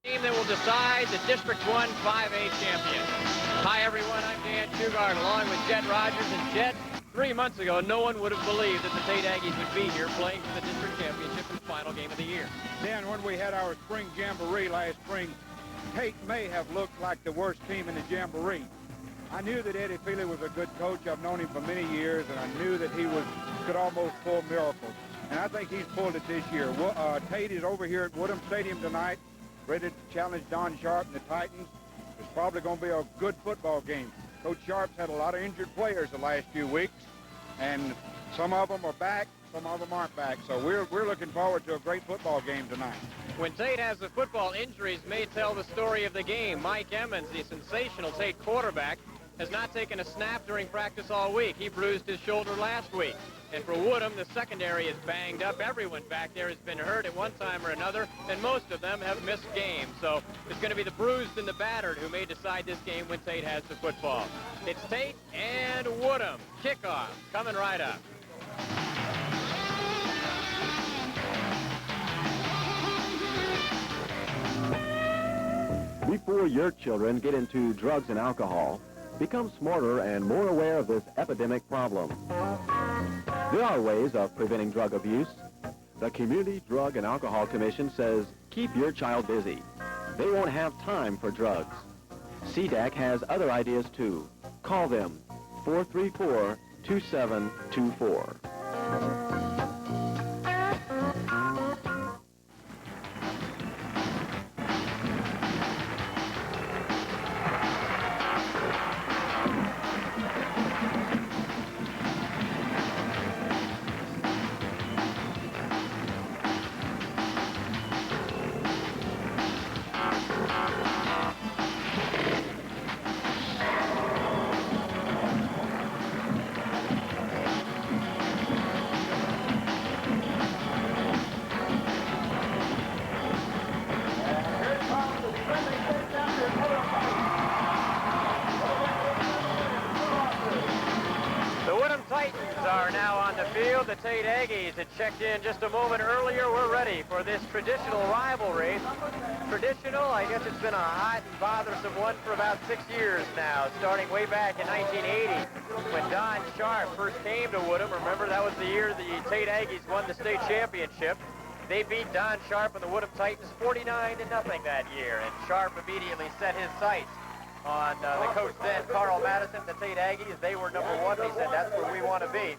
Team that will decide the District 1 5A champion. Hi everyone, I'm Dan Shugart along with Jet Rogers. And Jet, 3 months ago, no one would have believed that the Tate Aggies would be here playing for the district championship in the final game of the year. Dan, when we had our spring jamboree last spring, Tate may have looked like the worst team in the jamboree. I knew that Eddie Feely was a good coach. I've known him for many years, and I knew that he could almost pull miracles. And I think he's pulled it this year. Tate is over here at Woodham Stadium tonight, ready to challenge Don Sharp and the Titans. It's probably going to be a good football game. Coach Sharp's had a lot of injured players the last few weeks, and some of them are back, some of them aren't back. So we're looking forward to a great football game tonight. When Tate has the football, injuries may tell the story of the game. Mike Emmons, the sensational Tate quarterback, has not taken a snap during practice all week. He bruised his shoulder last week. And for Woodham, the secondary is banged up. Everyone back there has been hurt at one time or another, and most of them have missed games. So it's going to be the bruised and the battered who may decide this game when Tate has the football. It's Tate and Woodham. Kickoff coming right up. Before your children get into drugs and alcohol, become smarter and more aware of this epidemic problem. There are ways of preventing drug abuse. The Community Drug and Alcohol Commission says keep your child busy. They won't have time for drugs. CDAC has other ideas too. Call them 434-2724. Are now on the field. The Tate Aggies had checked in just a moment earlier. We're ready for this traditional rivalry. Traditional, I guess it's been a hot and bothersome one for about 6 years now, starting way back in 1980 when Don Sharp first came to Woodham. Remember, that was the year the Tate Aggies won the state championship. They beat Don Sharp and the Woodham Titans 49-0 that year, and Sharp immediately set his sights on the coach then, Carl Madison, the Tate Aggies. They were number one. He said, that's where we want to be.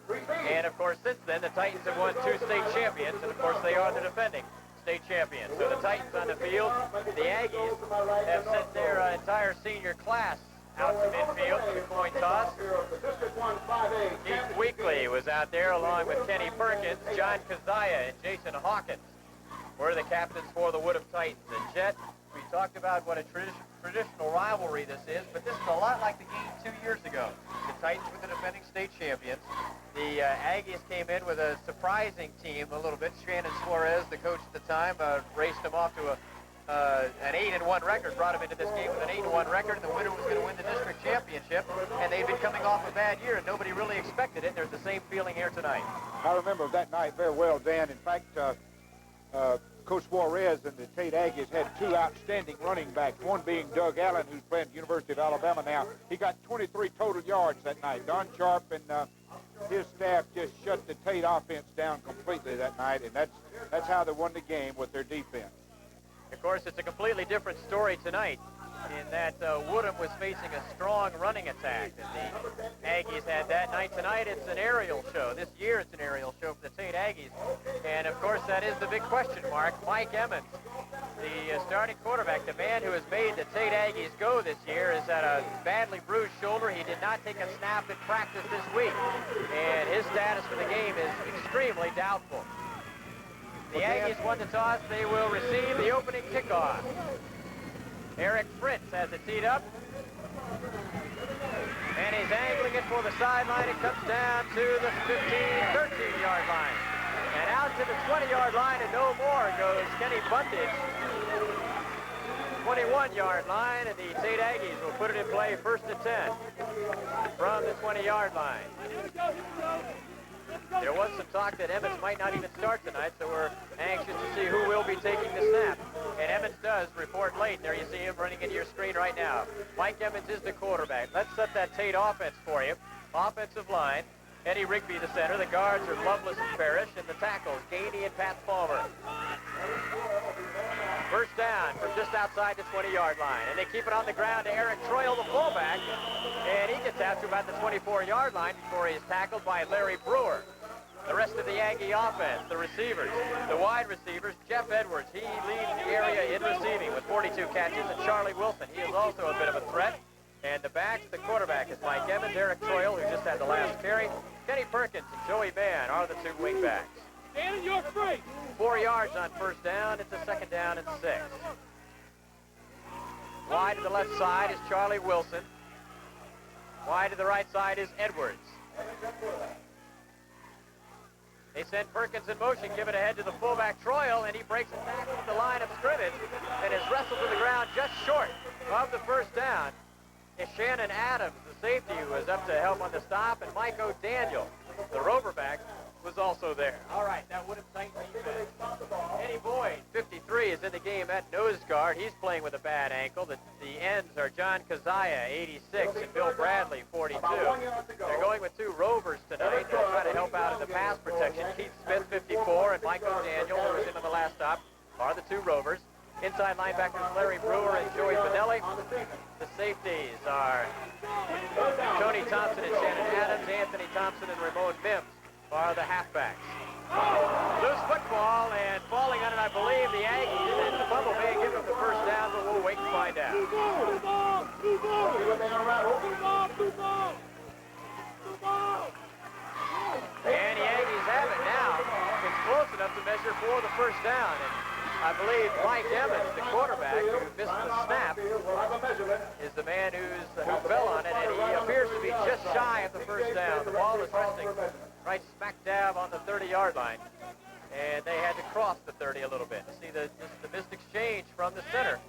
And, of course, since then, the Titans have won 2 state champions, and, of course, they are the defending state champions. So the Titans on the field, the Aggies have sent their entire senior class out to midfield, 2-point toss. Keith Weekly was out there along with Kenny Perkins, John Kazaya, and Jason Hawkins were the captains for the Woodham Titans. And Jet, we talked about what a traditional rivalry this is, but this is a lot like the game 2 years ago. The Titans were the defending state champions. The Aggies came in with a surprising team a little bit. Shannon Suarez, the coach at the time, raced them off to an 8-1 record, brought him into this game with an 8-1 record, and the winner was going to win the district championship. And they'd been coming off a bad year, and nobody really expected it. There's the same feeling here tonight. I remember that night very well, Dan. In fact, Coach Suarez and the Tate Aggies had 2 outstanding running backs, one being Doug Allen, who's playing at the University of Alabama now. He got 23 total yards that night. Don Sharp and his staff just shut the Tate offense down completely that night, and that's how they won the game, with their defense. Of course, it's a completely different story tonight in that Woodham was facing a strong running attack, and the Aggies had that night. Tonight, it's an aerial show. This year, it's an aerial show for the Tate Aggies. And, of course, that is the big question mark. Mike Emmons, the starting quarterback, the man who has made the Tate Aggies go this year, has had a badly bruised shoulder. He did not take a snap in practice this week, and his status for the game is extremely doubtful. The Aggies won the toss. They will receive the opening kickoff. Eric Fritz has it teed up. And he's angling it for the sideline. It comes down to the 13-yard line. And out to the 20-yard line and no more goes Kenny Buntage. 21-yard line, and the Tate Aggies will put it in play 1st and 10 from the 20-yard line. There was some talk that Emmons might not even start tonight, so we're anxious to see who will be taking the snap. And Emmons does. does report late. There you see him running into your screen right now. Mike Emmons is the quarterback. Let's set that Tate offense for you. Offensive line, Eddie Rigby the center. The guards are Lovelace and Parrish, and the tackles, Gainey and Pat Palmer. First down from just outside the 20-yard line. And they keep it on the ground to Eric Troyle, the fullback. And he gets out to about the 24-yard line before he is tackled by Larry Brewer. The rest of the Aggie offense, the receivers, the wide receivers, Jeff Edwards. He leads the area in receiving with 42 catches. And Charlie Wilson, he is also a bit of a threat. And the backs, the quarterback is Mike Emmons, Eric Troyle, who just had the last carry. Kenny Perkins and Joey Mann are the two wing backs. Danny, you're free. 4 yards on first down. It's a second down and 6. Wide to the left side is Charlie Wilson. Wide to the right side is Edwards. They send Perkins in motion, give it ahead to the fullback Troyle, and he breaks it back to the line of scrimmage and is wrestled to the ground just short of the first down. Is Shannon Adams, the safety, who was up to help on the stop, and Mike O'Daniel, the roverback, was also there. All right, that Woodham St. defense. Eddie Boyd, 53, is in the game at nose guard. He's playing with a bad ankle. The ends are John Kazaya, 86, and Bill Bradley, 42. They're going with 2 rovers tonight. They'll try to help out in the pass protection. Keith Smith, 54, and Mike O'Daniel, who was in on the last stop, are the 2 rovers. Inside linebackers Larry Brewer and Joey Finelli. The safeties are Tony Thompson and Shannon Adams. Anthony Thompson and Ramon Mims are the halfbacks. Loose football, and falling on it, I believe, the Aggies. And the fumble may give them the first down, but we'll wait and find out. And the Aggies have it now. It's close enough to measure for the first down. And I believe Mike Emmons, the quarterback, who missed the snap, is the man who fell on it, and he appears to be just shy of the first down. The ball is resting right smack dab on the 30-yard line, and they had to cross the 30 a little bit. See the missed exchange from the center,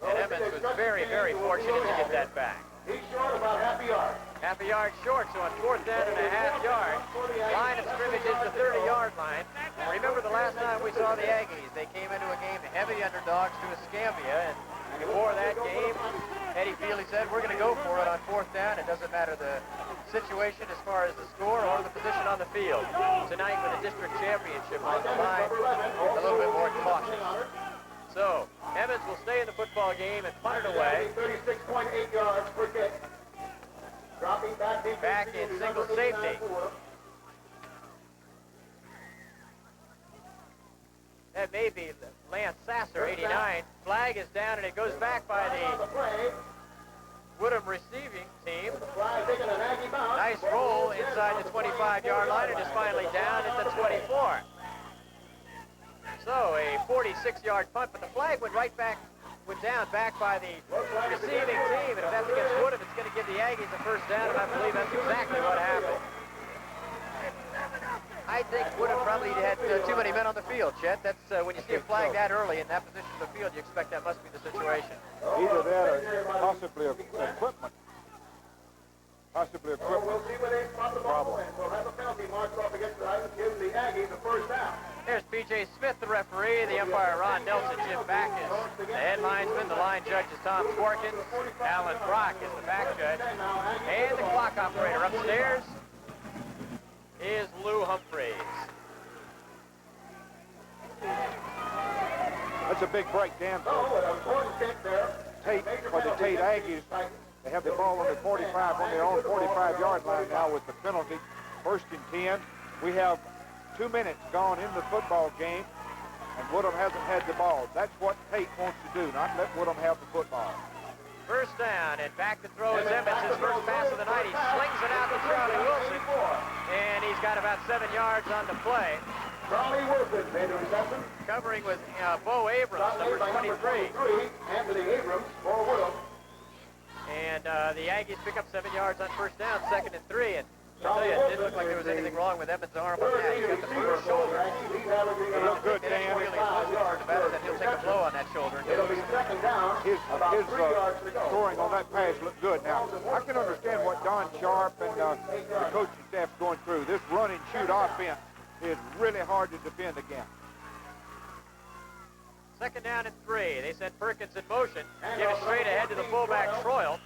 and Emmons was very, very fortunate to get that back. He's short about half a yard. Half a yard short, so on 4th down and a half yard, line of scrimmage is the 30-yard line. Remember the last time we saw the Aggies, they came into a game heavy underdogs to Escambia, and before that game, Eddie Feely said, we're going to go for it on 4th down. It doesn't matter the situation as far as the score or the position on the field. Tonight with the district championship on the line, a little bit more cautious. So, Emmons will stay in the football game and punt it away. 36.8 yards per kick. Dropping back in single safety. That may be Lance Sasser, 89. Flag is down, and it goes back by the Woodham receiving team. Nice roll inside the 25-yard line, and is finally down at the 24. So a 46-yard punt, but the flag went down back by the receiving team, and if that's against Woodham, it's going to give the Aggies a first down, and I believe that's exactly what happened. I think Woodham probably had too many men on the field, Chet. That's when you see a flag that early in that position of the field, you expect that must be the situation. Either that or possibly equipment. Possibly equipment. We'll see where they spot the ball, and we'll have a penalty marked off against the Aggies, give the Aggies a first down. There's P.J. Smith, the referee. The umpire, Ron Nelson. Jim Backus, the head linesman. The line judge is Tom Tworkins. Alan Brock is the back judge. And the clock operator upstairs is Lou Humphreys. That's a big break down for Tate, for the Tate Aggies. They have the ball on the 45, on their own 45-yard line now with the penalty. 1st and 10. We have 2 minutes gone in the football game, and Woodham hasn't had the ball. That's what Tate wants to do, not let Woodham have the football. First down, and back to throw is Emmons, his first pass of the night. He slings it out to Charlie Wilson, and he's got about 7 yards on the play. Charlie Wilson made a reception. Covering with Bo Abrams, number 23. Anthony Abrams for Woodham. And the Aggies pick up 7 yards on first down, 2nd and 3. And I'll tell you, it didn't look like there was anything wrong with Emmons' arm on that. He's got the bigger shoulder. It looked good, Dan. Really better than he'll take a blow on that shoulder. It'll be second down. His scoring on that pass looked good. Now, I can understand what Don Sharp and the coaching staff's going through. This run and shoot offense is really hard to defend against. Second down and 3. They send Perkins in motion. Give it straight ahead to the fullback, Troyle.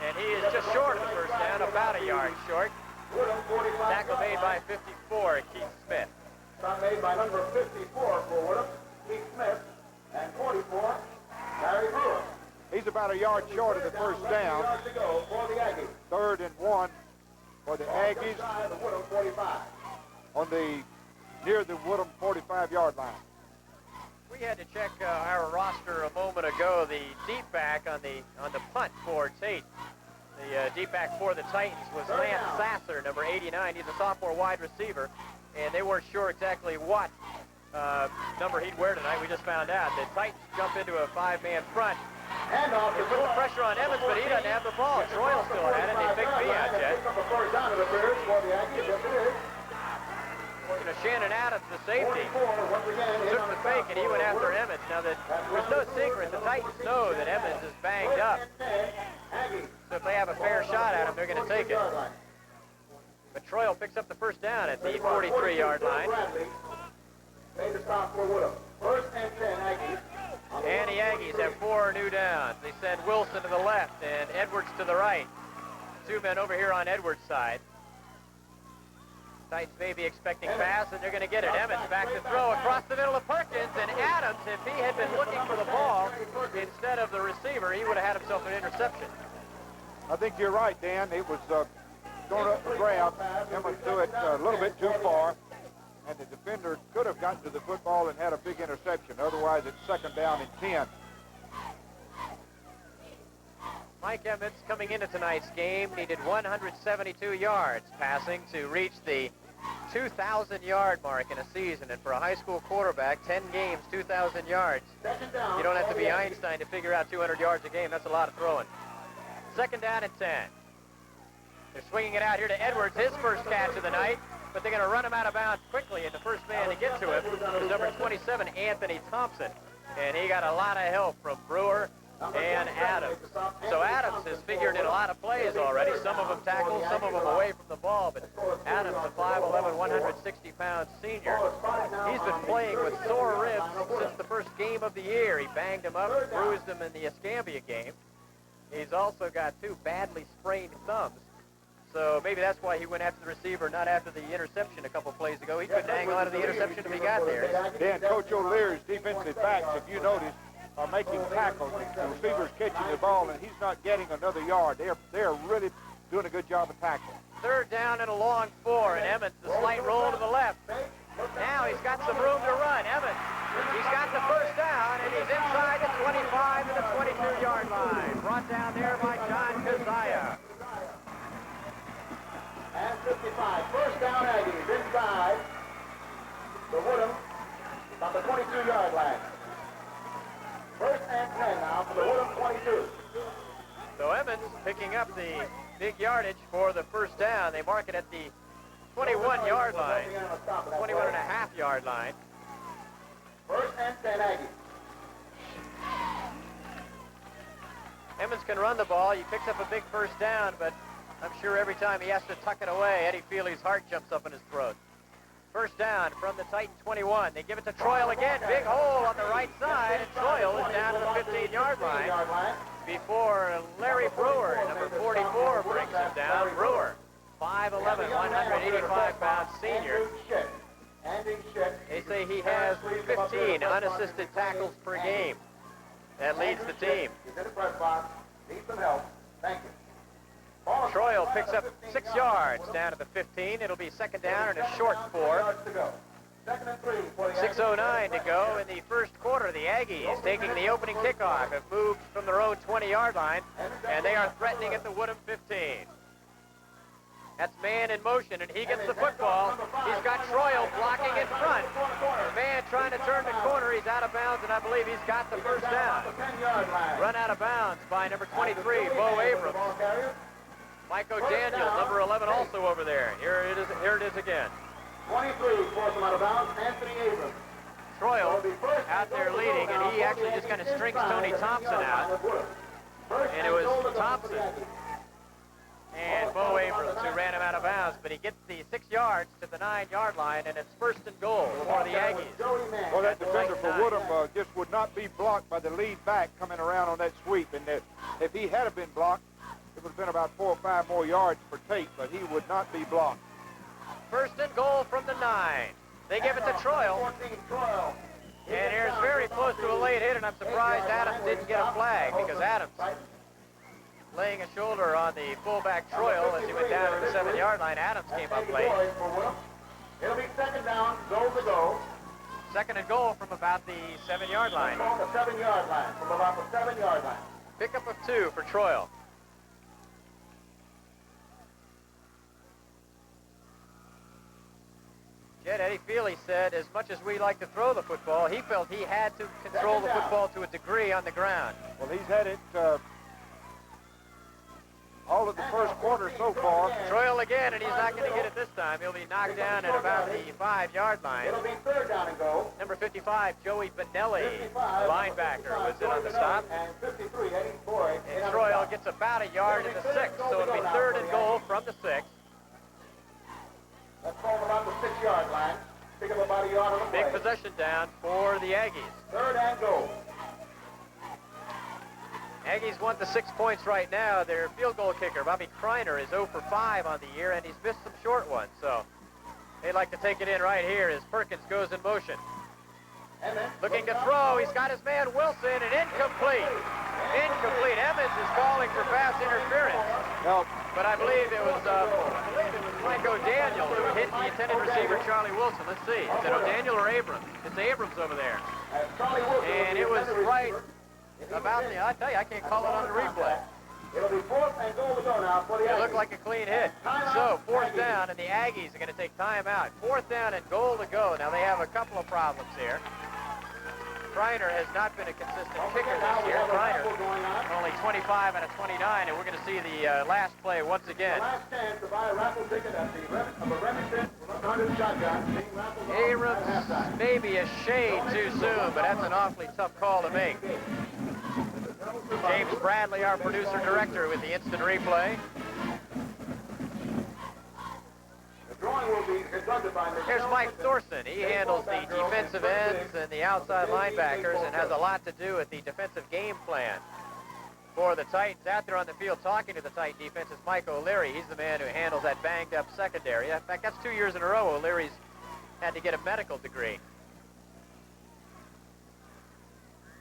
And he is just short of the first down, about a yard short. Tackle made by 54, Keith Smith. Shot made by number 54 for Woodham, Keith Smith, and 44, Larry Brewer. He's about a yard short of the first down. 3 yards to go for the Aggies. 3rd and 1 for the Aggies Inside the Woodham 45. on the near the Woodham 45-yard line. We had to check our roster a moment ago. The deep back on the punt for Tate, the deep back for the Titans was Lance Sasser, number 89. He's a sophomore wide receiver, and they weren't sure exactly what number he'd wear tonight. We just found out. The Titans jump into a 5-man front. Handoff They put the pressure on Evans, but he doesn't have the ball. Troyle still had it. They picked me out yet. Picks up a first down, it appears, for the Aggies. Yes, it is. You know, Shannon Adams, the safety, 44, once again, in took on the the fake, stop and he for went after Woodham. Evans. Now, there's no secret. The Titans know that Evans is banged up. Aggies. So if they have a fair shot at him, they're going to take it. But Troyle picks up the first down at the 43-yard line. Bradley made the stop for Woodham. First and 10, Aggies. And the Aggies have 4 new downs. They send Wilson to the left and Edwards to the right. 2 men over here on Edwards' side. Titans may be expecting pass, and they're going to get it. Evans back to throw across the middle of Perkins, and Adams, if he had been looking for the ball instead of the receiver, he would have had himself an interception. I think you're right, Dan. It was going up the grab. Emmett threw it a little bit too far, and the defender could have gotten to the football and had a big interception. Otherwise, it's 2nd down and 10. Mike Emmons, coming into tonight's game, needed 172 yards passing to reach the 2,000-yard mark in a season. And for a high school quarterback, 10 games, 2,000 yards. You don't have to be Einstein to figure out 200 yards a game. That's a lot of throwing. 2nd down and 10. They're swinging it out here to Edwards, his first catch of the night, but they're going to run him out of bounds quickly, and the first man to get to him is number 27, Anthony Thompson. And he got a lot of help from Brewer and Adams. So Adams has figured in a lot of plays already, some of them tackled, some of them away from the ball, but Adams, a 5'11", 160-pound senior, he's been playing with sore ribs since the first game of the year. He banged him up, bruised him in the Escambia game. He's also got 2 badly sprained thumbs. So maybe that's why he went after the receiver, not after the interception a couple plays ago. He couldn't hang on to the interception if he got there. Dan, Coach O'Leary's defensive backs, if you notice, are making tackles. The receiver's catching the ball, and he's not getting another yard. They're really doing a good job of tackling. 3rd down and a long 4, and Emmons, the slight roll to the left. Now he's got some room to run. Emmons, he's got the first down, and he's inside the 25 to the 22-yard line. Brought down there by John Kazaya. And 55. First down, Aggies inside the Woodham, about the 22-yard line. First and 10 now for the Woodham 22. So Evans picking up the big yardage for the first down. They mark it at the 21-yard line, 21.5-yard line. First and 10, Aggies. Emmons can run the ball. He picks up a big first down, but I'm sure every time he has to tuck it away, Eddie Feely's heart jumps up in his throat. First down from the Titan 21. They give it to Troyle again. Big hole on the right side, and Troyle is down to the 15-yard line before Larry Brewer, number 44, brings him down. Brewer, 5'11", 185-pound senior. They say he has 15 unassisted tackles per game. That leads the team. He's in the press box. Needs some help. Thank you. Troyle picks up 6 yards down to the 15. It'll be 2nd down and a short 4. 6:09 to go in the first quarter. The Aggies, taking the opening kickoff, have moved from their own 20-yard line, and they are threatening at the Woodham 15. That's man in motion, and he gets the football. He's got Troyle blocking in front. Man trying to turn the corner. He's out of bounds, and I believe he's got the first down. Run out of bounds by number 23, Bo Abrams. Mike O'Daniel, number 11, also over there. Here it is again. 23 forced him out of bounds. Anthony Abrams. Troyle out there leading, and he actually just kind of strings Tony Thompson out. And it was Thompson and Bo Abrams, who ran him out of bounds, but he gets the 6 yards to the 9-yard line, and it's first and goal for the Aggies. Well, that defender for Woodham just would not be blocked by the lead back coming around on that sweep, and if he had been blocked, it would have been about 4 or 5 more yards for Tate, but he would not be blocked. First and goal from the 9. They give it to Troyle. And here's very close to a late hit, and I'm surprised Adams didn't get a flag, because Adams laying a shoulder on the fullback Troyle as he went down to the 7-yard line. Adams came up late. It'll be second down, goal to go. Second and goal from about the 7-yard line. On the 7-yard line, from about the 7-yard line. Pickup of 2 for Troyle. Yet Eddie Feely said, as much as we like to throw the football, he felt he had to control the football to a degree on the ground. Well, he's had it all of the first quarter so far. Troyle again, and he's not going to get it this time. He'll be knocked down at about the 5-yard line. It'll be third down and goal. Number 55, Joey Benelli, linebacker, was in on the stop. And 53, Eddie Boyd. And Troyle gets about a yard in the 6, so it'll be third and goal from the 6. That's called about the 6-yard line. Pick up about a yard on the play. Big possession down for the Aggies. Third and goal. Aggies want the 6 points right now. Their field goal kicker, Bobby Kreiner, is 0 for 5 on the year, and he's missed some short ones. So they'd like to take it in right here as Perkins goes in motion. Looking to throw. He's got his man Wilson, and incomplete. Incomplete. Emmons is calling for pass interference. Nope. But I believe it was Mike O'Daniel who hit the intended receiver, Charlie Wilson. Let's see. Is it O'Daniel or Abrams? It's Abrams over there. And it was right about the, I tell you, I can't call it on the replay. It'll be fourth and goal to go now for the It Aggies. looked like a clean hit. So, fourth down, and the Aggies are going to take time out. Fourth down and goal to go. Now, they have a couple of problems here. Kreiner has not been a consistent kicker this year. Kreiner only 25 out of 29, and we're going to see the last play once again. Last chance to buy a raffle ticket at the Remington 100 shotgun. Abrams maybe a shade too soon, but that's an awfully tough call to make. James Bradley, our producer-director, with the instant replay. Here's Mike Thorson. He handles the defensive ends and the outside linebackers and has a lot to do with the defensive game plan for the Titans. Out there on the field talking to the Titan defense is Mike O'Leary. He's the man who handles that banged-up secondary. In fact, that's 2 years in a row O'Leary's had to get a medical degree.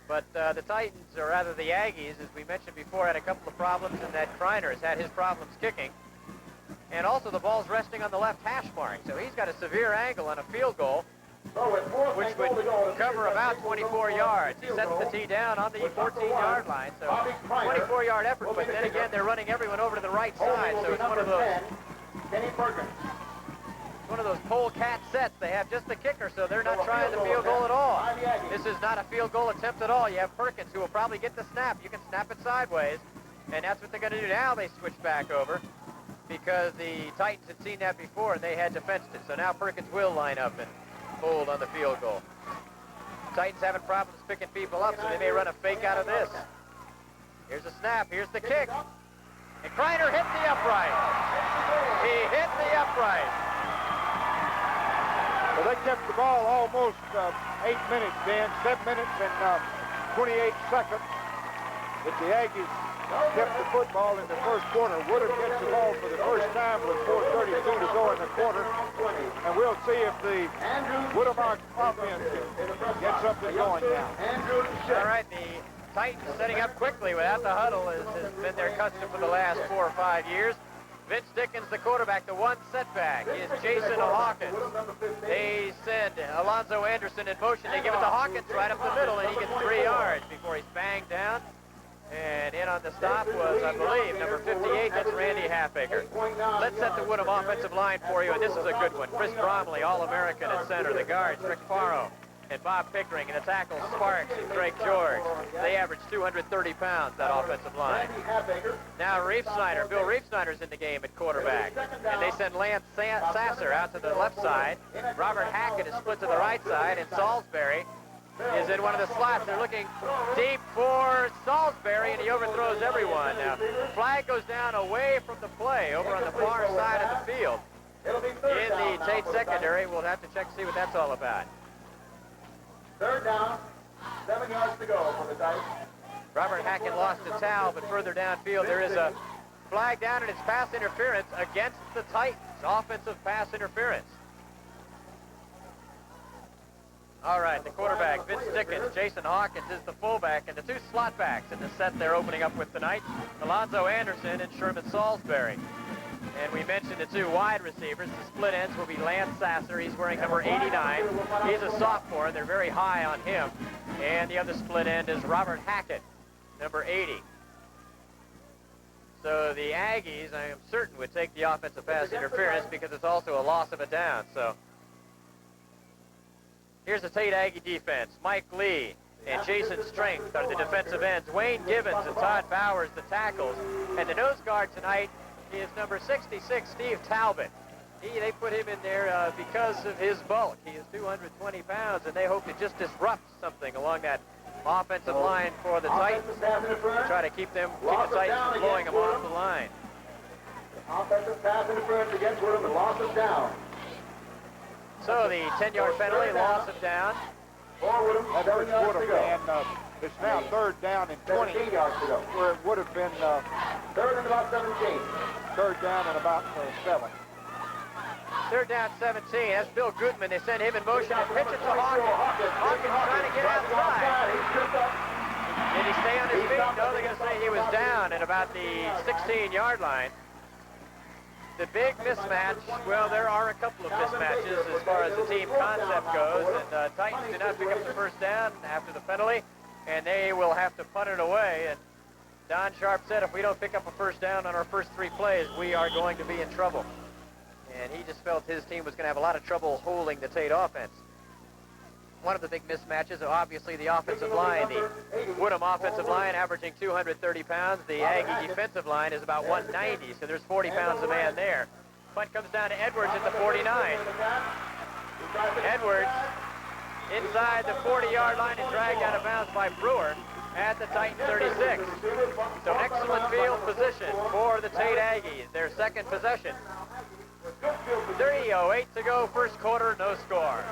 But the Titans, or rather the Aggies, as we mentioned before, had a couple of problems, and that Kreiner has had his problems kicking. And also the ball's resting on the left hash mark, so he's got a severe angle on a field goal, which would cover about 24 yards. He sets the tee down on the 14-yard line, so 24-yard effort, but then again, they're running everyone over to the right side, so it's one of those polecat sets. They have just the kicker, so they're not trying the field goal at all. This is not a field goal attempt at all. You have Perkins, who will probably get the snap. You can snap it sideways, and that's what they're going to do now. They switch back over, because the Titans had seen that before and they had defensed it. So now Perkins will line up and hold on the field goal. Titans having problems picking people up, so they may run a fake out of this. Here's a snap, here's the kick. And Kreiner hit the upright. He hit the upright. Well, they kept the ball almost 8 minutes, Dan, 7 minutes and 28 seconds. If the Aggies kept the football in the first quarter, Woodham gets the ball for the first time with 4:32 to go in the quarter. And we'll see if the Woodham offense gets something going now. All right, the Titans setting up quickly without the huddle has been their custom for the last 4 or 5 years. Vince Dickens, the quarterback, the one setback is Jason Hawkins. They send Alonzo Anderson in motion. They give it to Hawkins right up the middle, and he gets 3 yards before he's banged down. And in on the stop was, I believe, number 58. That's Randy Halfaker. Let's set the Woodham offensive line for you, and this is a good one. Chris Bromley, All-American at center. The guards, Rick Faro and Bob Pickering, and the tackles, Sparks and Craig George. They average 230 pounds, that offensive line. Now Bill Reefsnyder's in the game at quarterback. And they send Lance Sasser out to the left side. Robert Hackett is split to the right side, and Salisbury is in one of the slots. They're looking deep for Salisbury, and he overthrows everyone. Now, flag goes down away from the play over on the far side of the field. In the Tate secondary, we'll have to check to see what that's all about. Third down, 7 yards to go for the Titans. Robert Hackett lost a towel, but further downfield there is a flag down, and it's pass interference against the Titans. Offensive pass interference. All right, the quarterback, Vince Dickens. Jason Hawkins is the fullback, and the two slot backs in the set they're opening up with tonight, Alonzo Anderson and Sherman Salisbury. And we mentioned the two wide receivers. The split ends will be Lance Sasser. He's wearing number 89. He's a sophomore. They're very high on him. And the other split end is Robert Hackett, number 80. So the Aggies, I am certain, would take the offensive pass interference because it's also a loss of a down. So here's the Tate Aggie defense. Mike Lee and Jason Strength are the defensive ends. Wayne Gibbons and Todd Bowers the tackles. And the nose guard tonight is number 66, Steve Talbot. They put him in there because of his bulk. He is 220 pounds, and they hope to just disrupt something along that offensive line for the Titans. Try to keep the Titans from blowing them off the line. Offensive pass interference against Woodham and loss of down. So the 10-yard penalty, loss of down. That hurts Woodham, and it's now third down and 20, 17 yards to go. where it would have been Third and about 17. third down and about 7. Third down 17. That's Bill Goodman. They send him in motion and pitch it to Hawkins. Hawkins trying to get outside. Did he stay on his feet? No, they're going to say he was down at about the 16-yard line. The big mismatch, well, there are a couple of mismatches as far as the team concept goes, and Titans do not pick up the first down after the penalty, and they will have to punt it away. And Don Sharp said if we don't pick up a first down on our first 3 plays, we are going to be in trouble. And he just felt his team was going to have a lot of trouble holding the Tate offense. One of the big mismatches, obviously, the offensive line. The Woodham offensive line averaging 230 pounds. The Aggie defensive line is about 190, so there's 40 pounds a man there. Punt comes down to Edwards at the 49. Edwards inside the 40-yard line and dragged out of bounds by Brewer at the Titan 36. So excellent field position for the Tate Aggies, their second possession. 3:08 to go, first quarter, no score.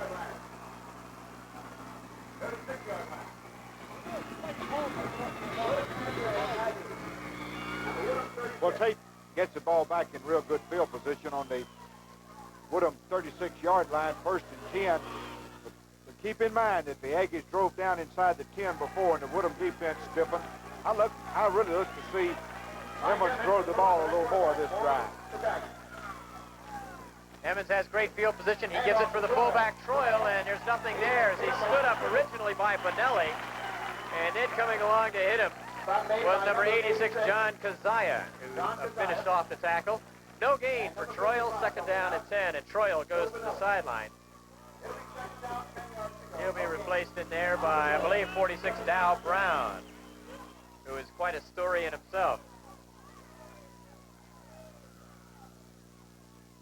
Well, Tate gets the ball back in real good field position on the Woodham 36-yard line, first and 10. But keep in mind that the Aggies drove down inside the 10 before, and the Woodham defense stiffened. I really look to see Emmons throw the ball a little more this drive. Emmons has great field position. He gives it for the fullback, Troyle, and there's nothing there as he stood up originally by Bonelli. And then coming along to hit him was number 86, John Kazaya, who finished off the tackle. No gain for Troyle, second down and 10, and Troyle goes to the sideline. He'll be replaced in there by, I believe, 46, Dow Brown, who is quite a story in himself.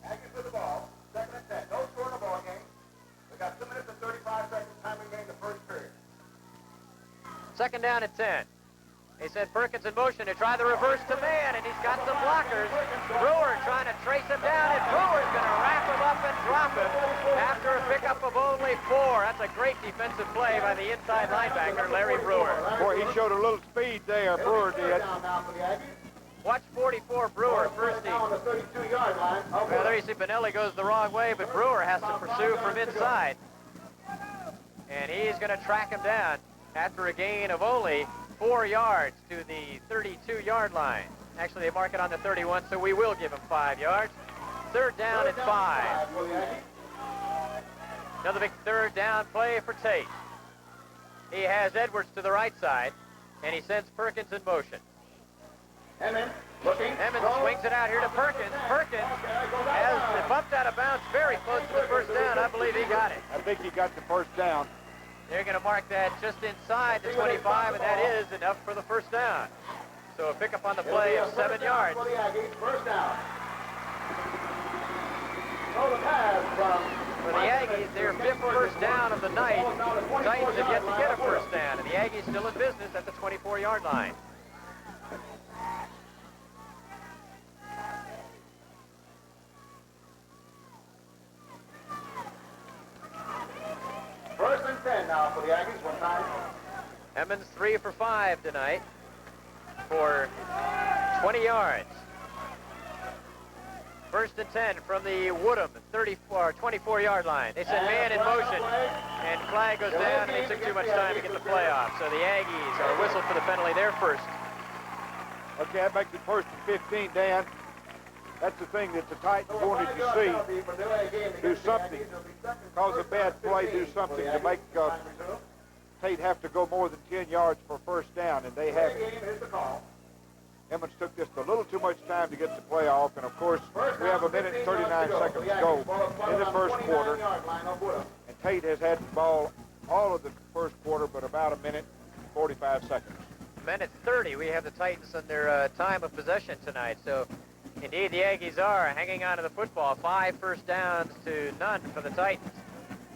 Aggies with the ball, second and 10. No score in the ball game. We got 2 minutes and 35 seconds time remaining the first period. Second down and 10. They send Perkins in motion to try the reverse to man, and he's got some blockers. Brewer trying to trace him down, and Brewer's going to wrap him up and drop him after a pickup of only 4. That's a great defensive play by the inside linebacker, Larry Brewer. Boy, he showed a little speed there, Brewer did. Watch 44 Brewer first. On the 32-yard line. Well, there you see Bonelli goes the wrong way, but Brewer has to pursue from inside. And he's going to track him down after a gain of only 4 yards to the 32-yard line. Actually, they mark it on the 31, so we will give him 5 yards. Third down and 5. Another big third down play for Tate. He has Edwards to the right side, and he sends Perkins in motion. Emmons looking. Emmons swings it out here to Perkins. Perkins has bumped out of bounds very close to the first down. I believe he got it. I think he got the first down. They're going to mark that just inside the 25, and that is enough for the first down. So a pickup on the play of 7 yards. For the Aggies, first down. So the pass from For the Aggies, their 5th first down of the night. The Titans have yet to get a first down, and the Aggies still in business at the 24-yard line. First and 10 now for the Aggies. One time. Emmons 3 for 5 tonight for 20 yards. First and 10 from the Woodham 24-yard line. They sent man in motion, and flag goes down, and they took too much time to get the play off. So the Aggies are whistled for the penalty there first. Okay, that makes it first and 15, Dan. That's the thing that the Titans wanted to see. Do something. Cause a bad play, do something to make Tate have to go more than 10 yards for first down, and they have it. Emmons took just a little too much time to get the play off, and of course, we have a minute and 39 seconds to go in the first quarter. And Tate has had the ball all of the first quarter, but about a minute and 45 seconds. Minute 30, we have the Titans on their time of possession tonight. So, indeed, the Aggies are hanging on to the football. 5 first downs to none for the Titans.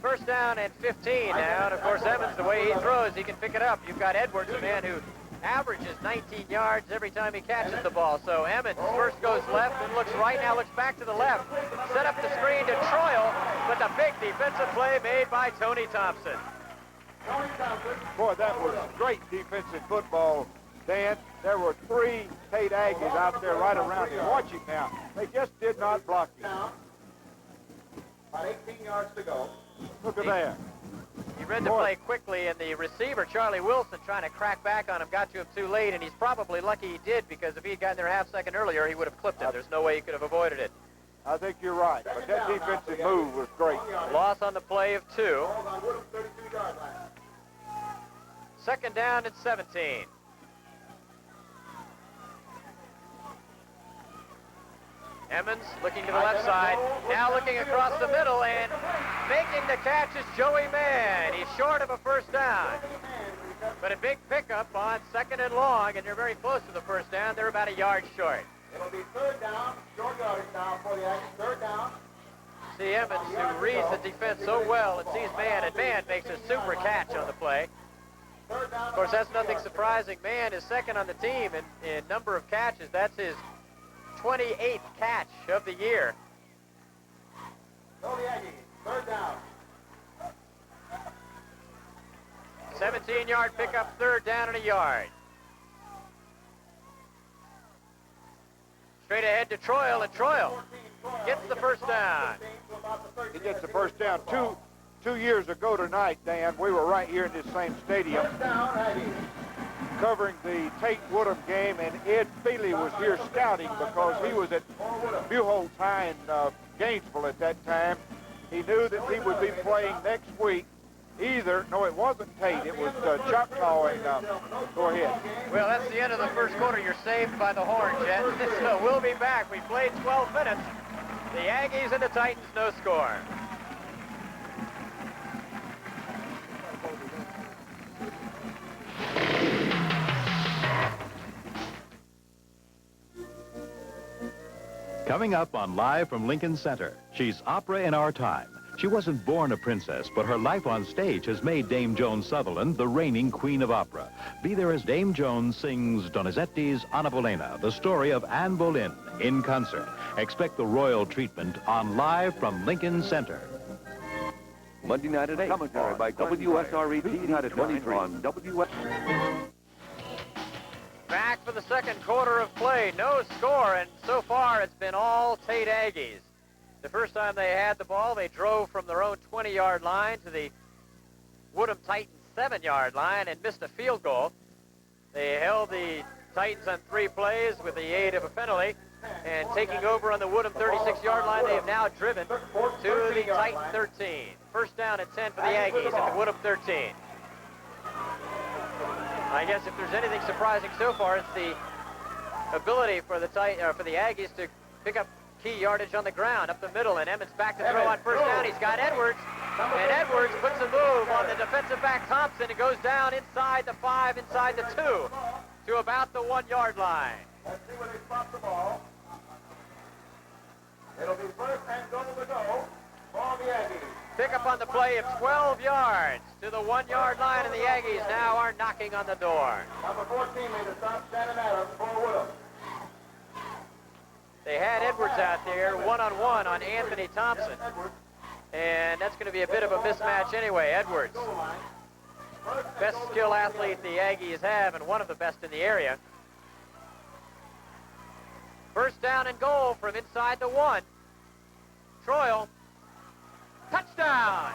First down and 15 now, and of course, Emmons, the way he throws, he can pick it up. You've got Edwards, a man who averages 19 yards every time he catches the ball. So Emmons first goes left and looks right, now looks back to the left. Set up the screen to Troyle, but the big defensive play made by Tony Thompson. Boy, that was great defensive football, Dan. There were 3 Tate Aggies out there right around him. Watch him now. They just did not block him. About 18 yards to go. Look at that. He read the play quickly, and the receiver, Charlie Wilson, trying to crack back on him, got to him too late, and he's probably lucky he did, because if he had gotten there a half second earlier, he would have clipped him. There's no way he could have avoided it. I think you're right, but that defensive move was great. Loss on the play of 2. Second down at 17. Emmons looking to the left side, now looking across the middle, and making the catch is Joey Mann. He's short of a first down. But a big pickup on 2nd and long, and they're very close to the first down. They're about a yard short. It'll be 3rd down, short yardage down for the Aggies. 3rd down. See Emmons, who reads the defense so well, and sees Mann, and Mann makes a super catch on the play. Of course, that's nothing surprising. Mann is 2nd on the team in number of catches. That's his 28th catch of the year. Go the Aggies. 3rd down. 17-yard pickup, 3rd down and a yard. Straight ahead to Troyle, and Troyle gets the first down. He gets the first down. Two years ago tonight, Dan, we were right here in this same stadium covering the Tate Woodham game, and Ed Feely was here scouting because he was at Buchholz High in Gainesville at that time. He knew that he would be playing next week. No, it wasn't Tate. It was Choctaw. And go ahead. Well, that's the end of the first quarter. You're saved by the horn, Jet. So we'll be back. We played 12 minutes. The Aggies and the Titans, no score. Coming up on Live from Lincoln Center, she's opera in our time. She wasn't born a princess, but her life on stage has made Dame Joan Sutherland the reigning queen of opera. Be there as Dame Joan sings Donizetti's Anna Bolena, the story of Anne Boleyn, in concert. Expect the royal treatment on Live from Lincoln Center. Monday night at 8. Commentary by WSRET night at 23 on WS. Back for the second quarter of play. No score, and so far it's been all Tate Aggies. The first time they had the ball, they drove from their own 20-yard line to the Woodham Titans 7-yard line and missed a field goal. They held the Titans on 3 plays with the aid of a penalty, and taking over on the Woodham 36-yard line, they have now driven to the Titan 13. First down at 10 for the Aggies at the Woodham 13. I guess if there's anything surprising so far, it's the ability for the Aggies to pick up key yardage on the ground up the middle, and Emmons back to throw on first down. He's got Edwards, and Edwards puts a move on the defensive back Thompson. It goes down inside the 5, inside the 2, to about the 1-yard line. Let's see where they spot the ball. It'll be 1st and goal to go for the Aggies. Pick up on the play of 12 yards to the 1-yard line, and the Aggies now are knocking on the door. Number 14 made the stop, Shannon Adams for Woodham. They had Edwards out there one-on-one on Anthony Thompson. And that's going to be a bit of a mismatch anyway. Edwards, best skill athlete the Aggies have, and one of the best in the area. First down and goal from inside the 1. Troyle, touchdown!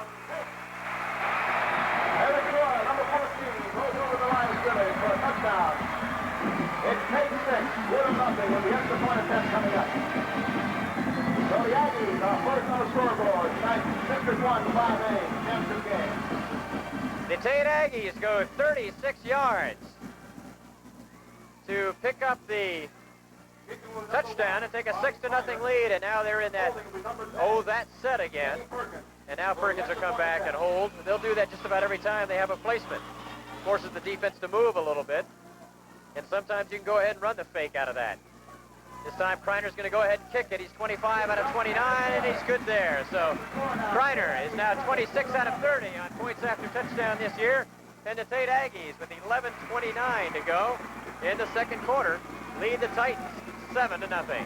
Eric Troyle, number 14, goes over the line of scrimmage for a touchdown. It's Tate 6, Woodham nothing, with the extra point attempt coming up. So the Aggies are first on the scoreboard tonight. District 1, 5A, championship game. The Tate Aggies go 36 yards to pick up the touchdown and take a 6-0 lead, and now they're in that, that set again. And now Perkins will come back and hold. They'll do that just about every time they have a placement. Forces the defense to move a little bit, and sometimes you can go ahead and run the fake out of that. This time Kreiner's going to go ahead and kick it. He's 25 out of 29, and he's good there. So Kreiner is now 26 out of 30 on points after touchdown this year. And the Tate Aggies, with 11:29 to go in the second quarter, lead the Titans 7-0.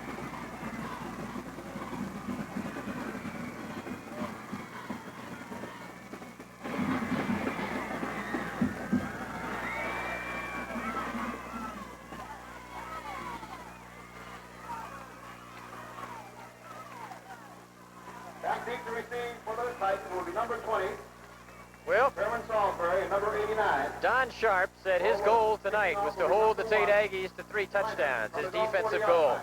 Back deep to receive for the Titans will be number 20, Well, Sherman Salisbury, and number 89. Don Sharp said his goal tonight was to hold the Tate Aggies to 3 touchdowns, his defensive goal.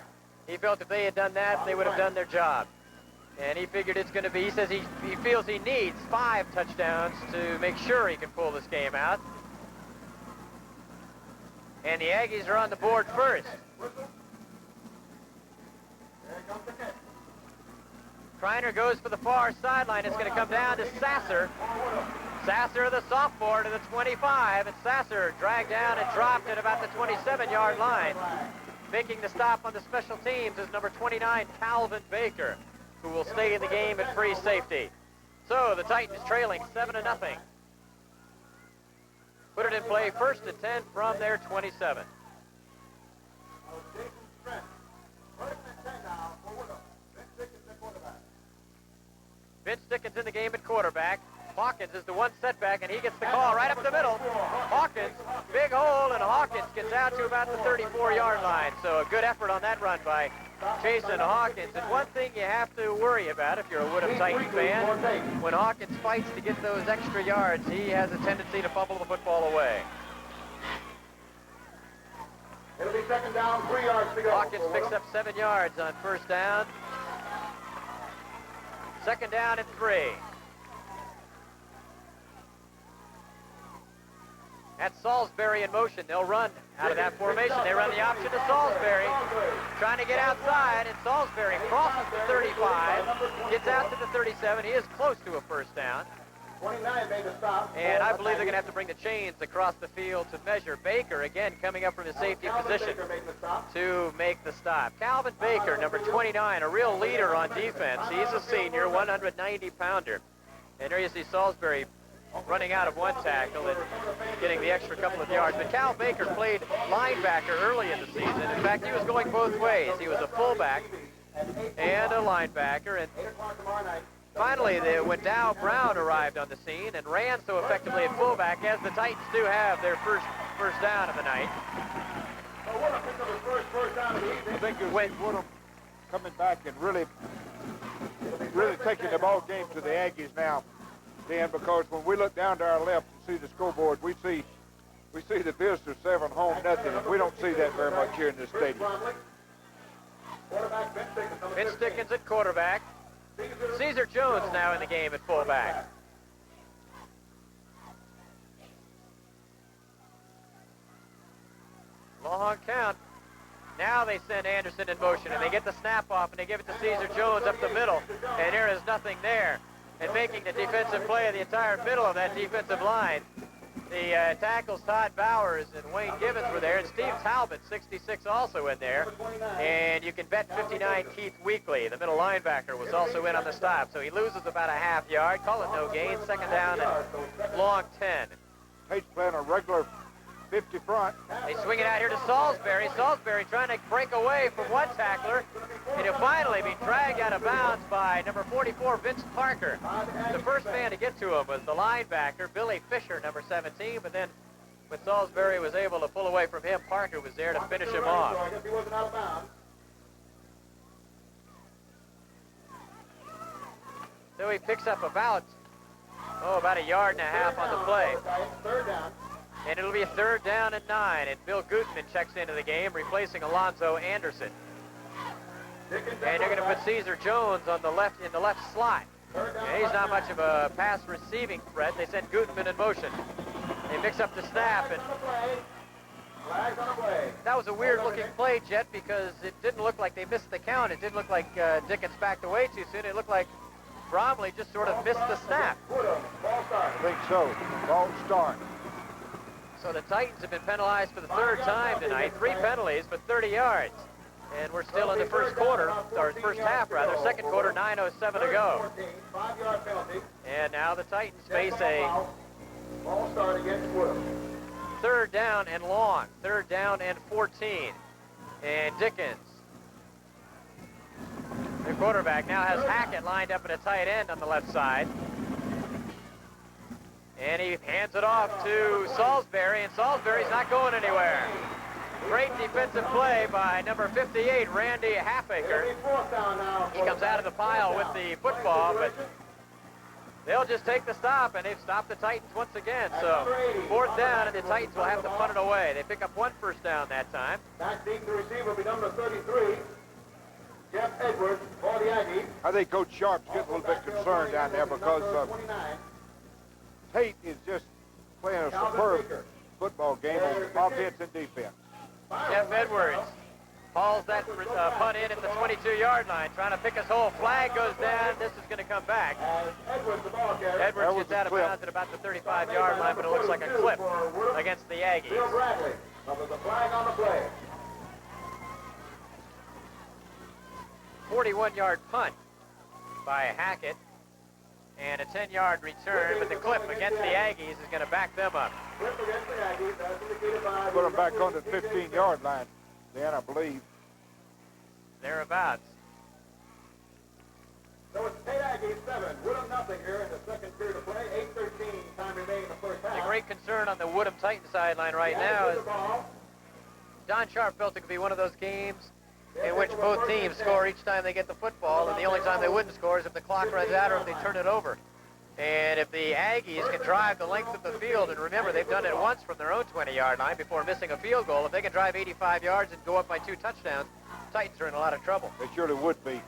He felt if they had done that, they would have done their job. And he figured it's going to be, he says he feels he needs 5 touchdowns to make sure he can pull this game out. And the Aggies are on the board first. Kreiner goes for the far sideline. It's going to come down to Sasser. Sasser, the sophomore, to the 25, and Sasser dragged down and dropped at about the 27-yard line. Making the stop on the special teams is number 29, Calvin Baker, who will stay in the game at free safety. So the Titans trailing 7-0. Put it in play, 1st and 10 from their 27. Vince Dickens in the game at quarterback. Hawkins is the one setback, and he gets the call right up the middle. Hawkins, big hole, and Hawkins gets out to about the 34-yard line. So a good effort on that run by Jason Hawkins. And one thing you have to worry about if you're a Woodham Titan fan, when Hawkins fights to get those extra yards, he has a tendency to fumble the football away. It'll be 2nd down, 3 yards to go. Hawkins picks up 7 yards on 1st down. 2nd down and 3. That's Salisbury in motion. They'll run out of that formation. They run the option to Salisbury, trying to get outside, and Salisbury crosses the 35, gets out to the 37. He is close to a 1st down. 29 made the stop. And I believe they're going to have to bring the chains across the field to measure. Baker, again, coming up from his safety position to make the stop. Calvin Baker, number 29, a real leader on defense. He's a senior, 190-pounder. And there you see Salisbury running out of one tackle and getting the extra couple of yards. But Cal Baker played linebacker early in the season. In fact, he was going both ways. He was a fullback and a linebacker. And finally, when Dow Brown arrived on the scene and ran so effectively at fullback, as the Titans do have their first down of the night. I think you'll see Woodham coming back and really taking the ball game to the Aggies now, Dan, because when we look down to our left and see the scoreboard, we see the visitors 7 home nothing, and we don't see that very much here in this stadium. Vince Dickens at quarterback. Caesar Jones now in the game at fullback. Long count. Now they send Anderson in motion, and they get the snap off, and they give it to Caesar Jones up the middle, and there is nothing there. And making the defensive play of the entire middle of that defensive line The tackles, Todd Bowers and Wayne Gibbons were there, and Steve Talbot, 66, also in there. And you can bet 59 Keith Weekly, the middle linebacker, was also in on the stop. So he loses about a half yard. Call it no gain. Second down and long 10. Tate's playing a regular 50 front. They swing it out here to Salisbury. Salisbury trying to break away from one tackler, and he'll finally be dragged out of bounds by number 44, Vince Parker. The first man to get to him was the linebacker, Billy Fisher, number 17, but then when Salisbury was able to pull away from him, Parker was there to finish him off. So he picks up about a yard and a half on the play. Third down. And it'll be a 3rd down and 9, and Bill Gutman checks into the game, replacing Alonzo Anderson. And they're going to put Caesar Jones on the left in the left slot. And he's not much of a pass receiving threat. They send Gutman in motion. They mix up the snap, and that was a weird-looking play, Jet, because it didn't look like they missed the count. It didn't look like Dickens backed away too soon. It looked like Bromley just sort of missed the snap. I think so. Ball start. So the Titans have been penalized for the 3rd time tonight. 3 penalties for 30 yards. And we're still in the first quarter, or first half rather. Second quarter, 9:07 to go. And now the Titans face a 3rd down and long. 3rd down and 14. And Dickens, the quarterback, now has Hackett lined up at a tight end on the left side. And he hands it off to Salisbury, and Salisbury's not going anywhere. Great defensive play by number 58, Randy Halfaker. He comes out of the pile with the football, but they'll just take the stop, and they've stopped the Titans once again. So 4th down, and the Titans will have to punt it away. They pick up 1 first down that time. Back deep to receive will be number 33, Jeff Edwards for the Aggies. I think Coach Sharp's getting a little bit concerned down there because Tate is just playing a superb football game on offense and defense. Jeff Edwards hauls that punt in at the 22-yard line, trying to pick his hole. Flag goes down. This is going to come back. Edwards gets out of bounds at about the 35-yard line, but it looks like a clip against the Aggies. 41-yard punt by Hackett. And a 10-yard return, but the clip against the Aggies is going to back them up. Put them back on the 15-yard line, Dan, I believe. Thereabouts. So it's Tate Aggies 7, Woodham nothing here in the second period of play. 8:13 time remaining in the first half. The great concern on the Woodham Titan sideline right now is Don Sharp felt it could be one of those games in which both teams score each time they get the football, and the only time they wouldn't score is if the clock runs out or if they turn it over. And if the Aggies can drive the length of the field, and remember, they've done it once from their own 20-yard line before missing a field goal, if they can drive 85 yards and go up by 2 touchdowns, Titans are in a lot of trouble. They surely would be.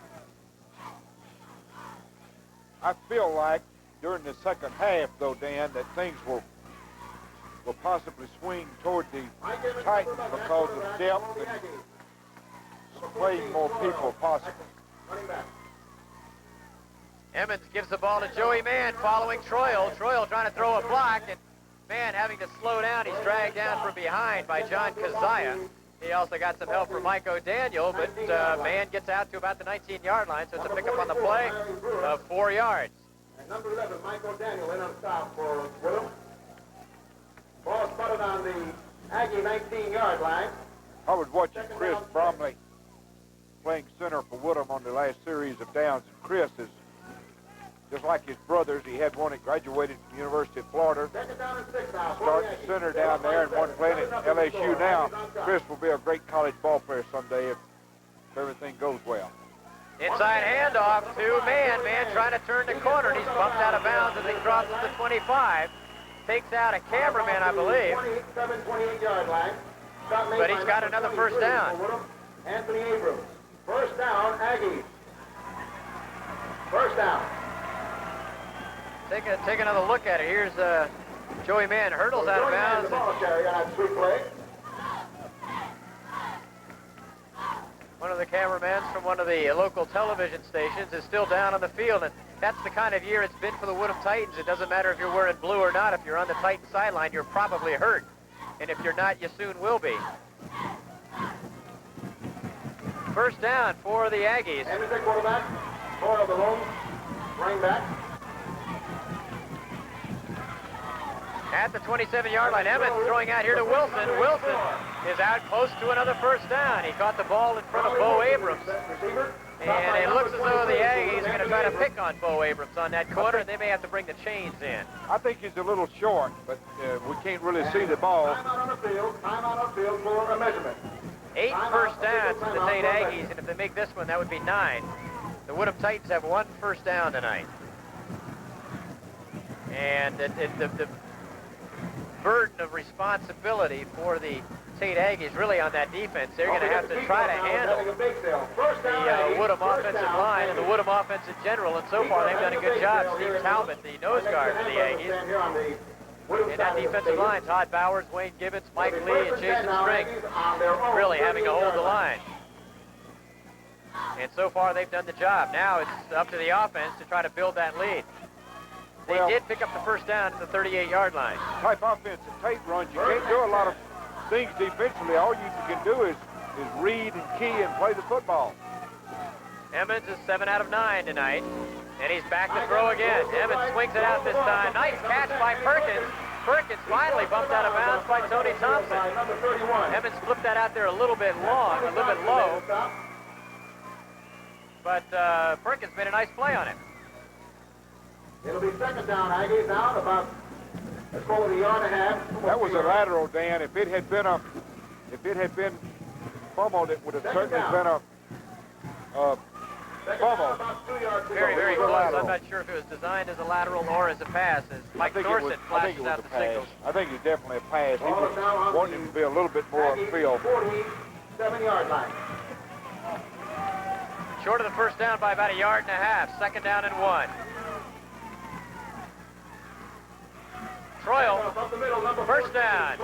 I feel like during the second half, though, Dan, that things will possibly swing toward the Titans because of depth and playing more people possible. Emmons gives the ball to Joey Mann following Troyle. Troyle trying to throw a block, and Mann having to slow down. He's dragged down from behind by John Kazaya. He also got some help from Mike O'Daniel, but Mann gets out to about the 19-yard line, so it's a pickup on the play of 4 yards. And number 11, Mike O'Daniel in on stop for Woodham. Ball spotted on the Aggie 19-yard line. I was watching Chris Bromley playing center for Woodham on the last series of downs, and Chris is just like his brothers. He had one that graduated from the University of Florida, starting center down there, and one playing at LSU now. Chris will be a great college ball player someday if everything goes well. Inside handoff to Mann. Mann trying to turn the corner, and he's bumped out of bounds as he crosses the 25. Takes out a cameraman, I believe. 28-yard line. But he's got another first down. Anthony Abrams. First down, Aggies. First down. Take another look at it. Here's Joey Mann hurdles out of bounds. One of the cameraman from one of the local television stations, is still down on the field, and that's the kind of year it's been for the Woodham Titans. It doesn't matter if you're wearing blue or not. If you're on the Titan sideline, you're probably hurt, and if you're not, you soon will be. First down for the Aggies. And the quarterback, Coyle the lone running back. At the 27-yard line, Emmett throwing out here to Wilson. Wilson is out close to another first down. He caught the ball in front of Bo Abrams. And it looks as though the Aggies are going to try to pick on Bo Abrams on that corner, and they may have to bring the chains in. I think he's a little short, but we can't really see the ball. Time out on the field for a measurement. 8 first downs for the Tate Aggies, and if they make this one, that would be 9. The Woodham Titans have 1 first down tonight. And the burden of responsibility for the Tate Aggies really on that defense. They're going to have to try to handle the Woodham offensive line and the Woodham offense in general, and so far they've done a good job. Steve Talbot, the nose guard for the Aggies. And that defensive line, Todd Bowers, Wayne Gibbons, Mike Lee, and Jason String really having to hold the line. And so far they've done the job. Now it's up to the offense to try to build that lead. They did pick up the first down at the 38-yard line. Type offense that Tate runs, you can't do a lot of things defensively. All you can do is read and key and play the football. Emmons is 7 out of 9 tonight, and he's back to throw again. Emmons swings it out this time. Nice catch by Perkins. Perkins finally bumped out of bounds by Tony Thompson. Emmons flipped that out there a little bit long, a little bit low, but Perkins made a nice play on it. It'll be second down, Aggies, now about, let's call it a yard and a half. That was a lateral, Dan. If it had been fumbled, it would have certainly been a fumble. Very, very close. I'm not sure if it was designed as a lateral or as a pass, as Mike Thorson flashes out the signals. I think it was definitely a pass. He was wanting to be a little bit more on the field. 47-yard line. Short of the first down by about a yard and a half. Second down and 1. Troyle, first down.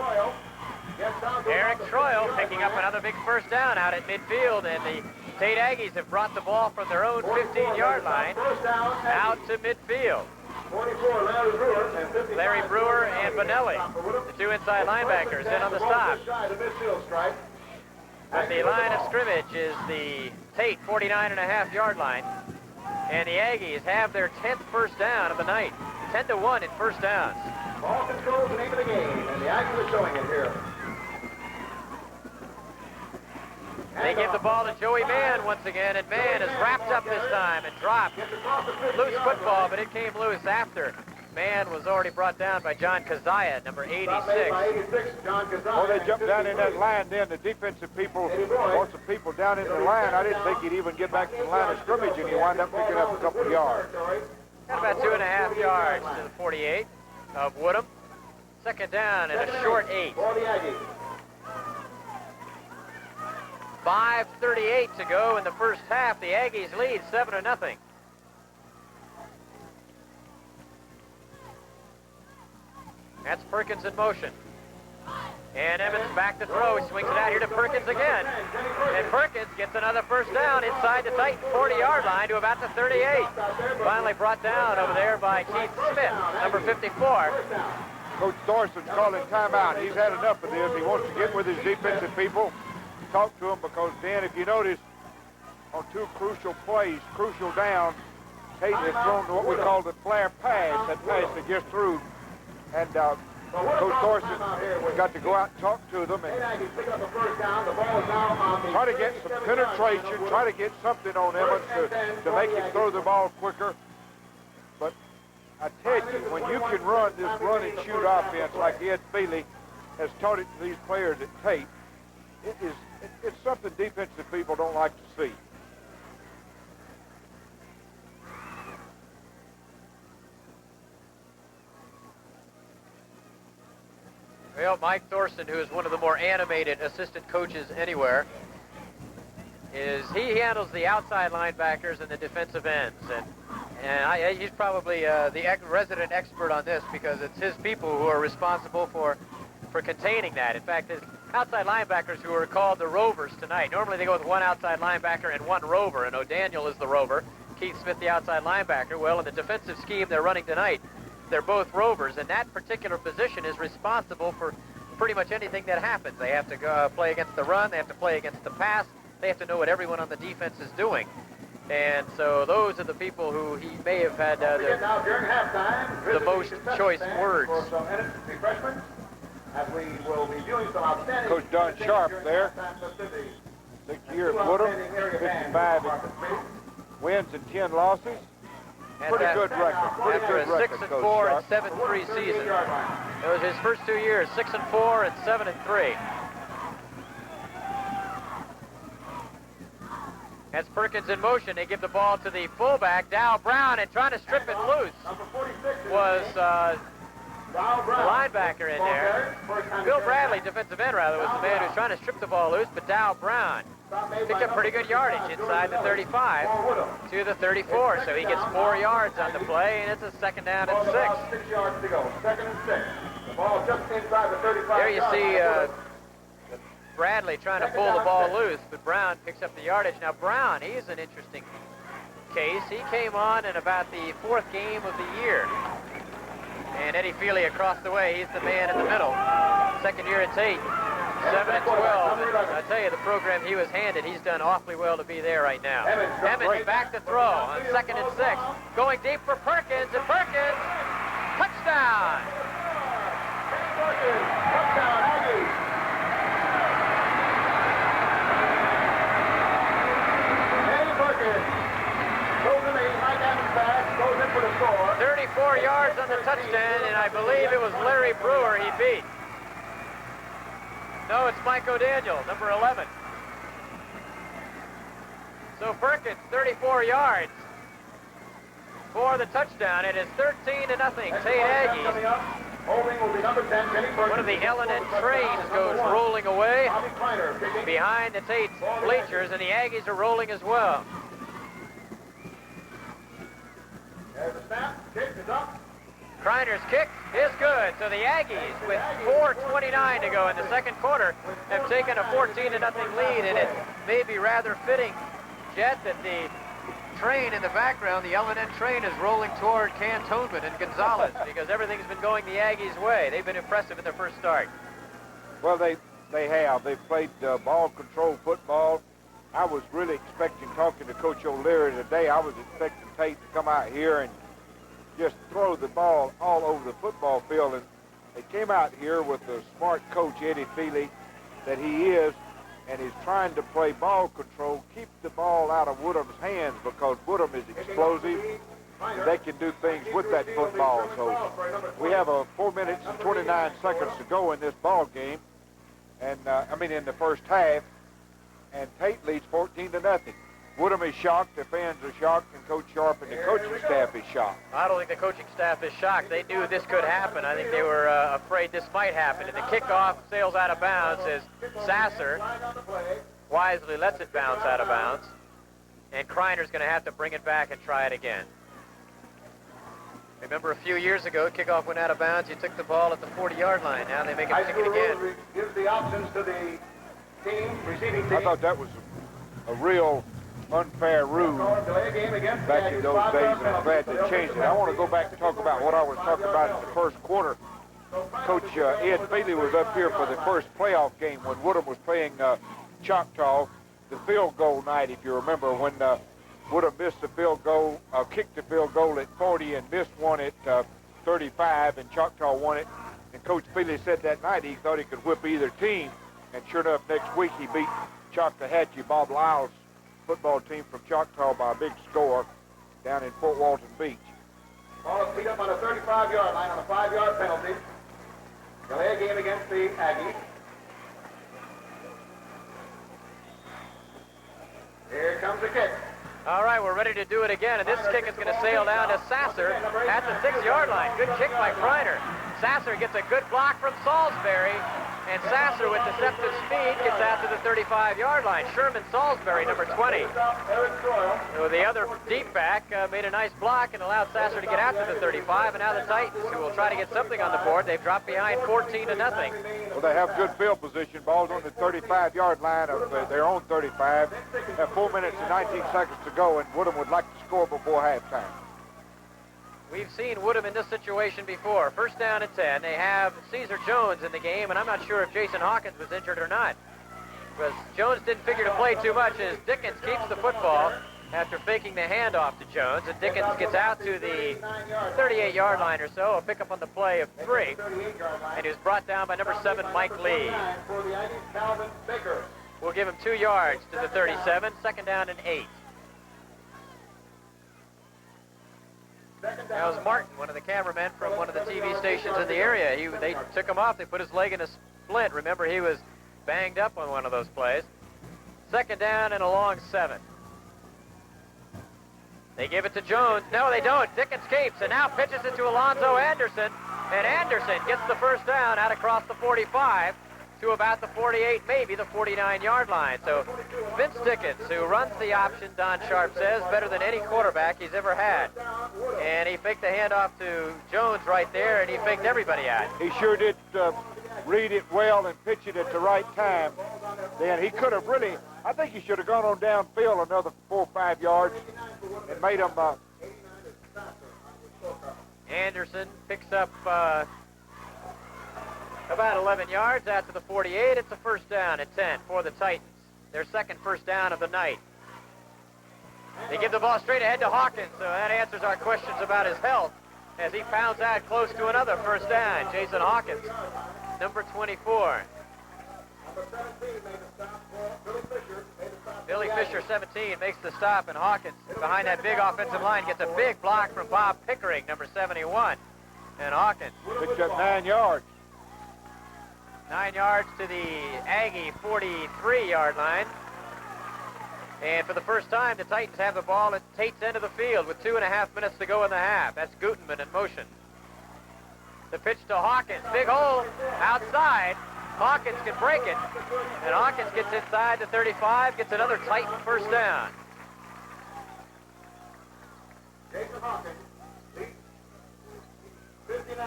Eric Troyle picking up another big first down out at midfield, and the Tate Aggies have brought the ball from their own 15-yard line out to midfield. Larry Brewer and Bonelli, the 2 inside linebackers, in on the stop. At the line of scrimmage is the Tate 49.5-yard line, and the Aggies have their 10th first down of the night. 10-1 in first downs. Ball control is the name of the game, and the Aggies are showing it here. They give the ball to Joey Mann once again, and Mann is wrapped up this time and dropped. Loose football, but it came loose after. Mann was already brought down by John Kazaya, number 86. Well, they jumped down in that line then. The defensive people, lots of people down in the line. I didn't think he'd even get back to the line of scrimmage, and he wound up picking up a couple of yards. Got about 2.5 yards to the 48 of Woodham. Second down and a short 8. 5:38 to go in the first half. The Aggies lead 7-0. That's Perkins in motion. And Evans back to throw. He swings it out here to Perkins again. And Perkins gets another first down inside the Titan 40-yard line to about the 38. Finally brought down over there by Keith Smith, number 54. Coach Thorson's calling timeout. He's had enough of this. He wants to get with his defensive people, talk to them, because, Dan, if you notice, on 2 crucial plays, crucial downs, Tate has thrown what we call the flare pass, that pass that gets through. And Coach Thorson got to go out and talk to them and try to get some penetration, try to get something on Emmons to make him throw the ball quicker. But I tell you, when you can run this run and shoot offense like Ed Feely has taught it to these players at Tate, it's something defensive people don't like to see. Well, Mike Thorson, who is one of the more animated assistant coaches anywhere, he handles the outside linebackers and the defensive ends, and he's probably the resident expert on this, because it's his people who are responsible for containing that. In fact, outside linebackers who are called the rovers tonight. Normally they go with one outside linebacker and one rover, and O'Daniel is the rover, Keith Smith the outside linebacker. Well, in the defensive scheme they're running tonight, they're both rovers, and that particular position is responsible for pretty much anything that happens. They have to play against the run, they have to play against the pass, they have to know what everyone on the defense is doing. And so those are the people who he may have had the most choice words. As we will be viewing some outstanding... Coach Don Sharp there. 6 years at Woodham, 55 wins and 10 losses. Pretty good record. Pretty good record, Coach 6-4 Sharp. and 7-3 season. It was his first 2 years, 6-4 and 7-3. That's Perkins in motion. They give the ball to the fullback, Dow Brown, and trying to strip it loose was the linebacker in there. Bill Bradley, defensive end rather, was the man who's trying to strip the ball loose, but Dow Brown picked up pretty good yardage inside the 35 to the 34, so he gets 4 yards on the play, and it's a 2nd down and 6. 6 yards to go, 2nd and 6. The ball just inside the 35. There you see Bradley trying to pull the ball loose, but Brown picks up the yardage. Now Brown, he's an interesting case. He came on in about the 4th game of the year. And Eddie Feely across the way, he's the man in the middle. 2nd year at Tate, 7 and 12. And I tell you, the program he was handed, he's done awfully well to be there right now. Emmons back to throw on 2nd and 6. Going deep for Perkins, and Perkins, touchdown! Touchdown, Aggies. Goes in the right hand pass, goes in for the score. 34 yards on the touchdown, and I believe it was Larry Brewer he beat. No, it's Mike O'Daniel, number 11. So Perkins, 34 yards for the touchdown. It is 13-0. Tate Aggies. Holding will be number 10, Kenny Perkins. One of the L&N trains goes rolling away behind the Tate bleachers, and the Aggies are rolling as well. There's the snap, kick is up. Kreiner's kick is good. So the Aggies, with 4:29 to go in the 2nd quarter, have taken a 14-0 lead, and it may be rather fitting, Jet, that the train in the background, the L&N train, is rolling toward Cantonment and Gonzalez because everything's been going the Aggies' way. They've been impressive in their first start. Well, they have. They've played ball control football. I was really expecting, talking to Coach O'Leary today, I was expecting Tate to come out here and just throw the ball all over the football field. And they came out here with the smart coach, Eddie Feely, that he is, and he's trying to play ball control, keep the ball out of Woodham's hands because Woodham is explosive. They can do things with that football. So we have 4 minutes and 29 seconds to go in this ball game, and in the first half, and Tate leads 14-0. Woodham is shocked, the fans are shocked, and Coach Sharp and the coaching staff is shocked. I don't think the coaching staff is shocked. They knew this could happen. I think they were afraid this might happen. And the kickoff sails out of bounds as Sasser wisely lets it bounce out of bounds. And Kreiner's going to have to bring it back and try it again. Remember a few years ago, kickoff went out of bounds. You took the ball at the 40-yard line. Now they make it kick it again. Gives the options to the team, receiving team. I thought that was a real unfair rule back in those days, and I'm glad they changed it. I want to go back and talk about what I was talking about in the first quarter. Coach Ed Feely was up here for the first playoff game when Woodham was playing Choctaw, the field goal night, if you remember, when Woodham missed the field goal, kicked the field goal at 40 and missed one at 35, and Choctaw won it. And Coach Feely said that night he thought he could whip either team, and sure enough, next week he beat Choctawhatchee, Bob Lyles' football team from Choctaw, by a big score down in Fort Walton Beach. Ball is beat up on the 35-yard line on a 5-yard penalty. Delay a game against the Aggies. Here comes the kick. All right, we're ready to do it again, and this kick is going to sail down to Sasser at the 6-yard line. Good kick by Kreiner. Sasser gets a good block from Salisbury, And Sasser, with deceptive speed, gets out to the 35-yard line. Sherman Salisbury, number 20. So the other deep back made a nice block and allowed Sasser to get out to the 35. And now the Titans, who will try to get something on the board, they've dropped behind 14-0. Well, they have good field position. Ball's on the 35-yard line of their own 35. Have 4 minutes and 19 seconds to go, and Woodham would like to score before halftime. We've seen Woodham in this situation before. First down and 10. They have Caesar Jones in the game, and I'm not sure if Jason Hawkins was injured or not, because Jones didn't figure to play too much as Dickens keeps the football after faking the handoff to Jones, and Dickens gets out to the 38-yard line or so, a pickup on the play of 3, and he was brought down by number 7, Mike Lee. We'll give him 2 yards to the 37, second down and 8. That was Martin, one of the cameramen from one of the TV stations in the area. They took him off. They put his leg in a splint. Remember, he was banged up on one of those plays. Second down and a long 7. They give it to Jones. No, they don't. Dickens keeps and now pitches it to Alonzo Anderson. And Anderson gets the first down out across the 45 to about the 48, maybe the 49-yard line. So Vince Dickens, who runs the option, Don Sharp says, better than any quarterback he's ever had. And he faked the handoff to Jones right there, and he faked everybody out. He sure did read it well and pitch it at the right time. Then he could have really, I think he should have gone on downfield another 4 or 5 yards and made him. Anderson picks up about 11 yards out to the 48. It's a first down at 10 for the Titans. Their second first down of the night. They give the ball straight ahead to Hawkins, so that answers our questions about his health as he pounds out close to another first down. Jason Hawkins, number 24. Billy Fisher, 17, makes the stop, and Hawkins, behind that big offensive line, gets a big block from Bob Pickering, number 71. And Hawkins picked up 9 yards. 9 yards to the Aggie 43-yard line. And for the first time, the Titans have the ball at Tate's end of the field with 2.5 minutes to go in the half. That's Gutenman in motion. The pitch to Hawkins. Big hole outside. Hawkins can break it. And Hawkins gets inside the 35, gets another Titan first down.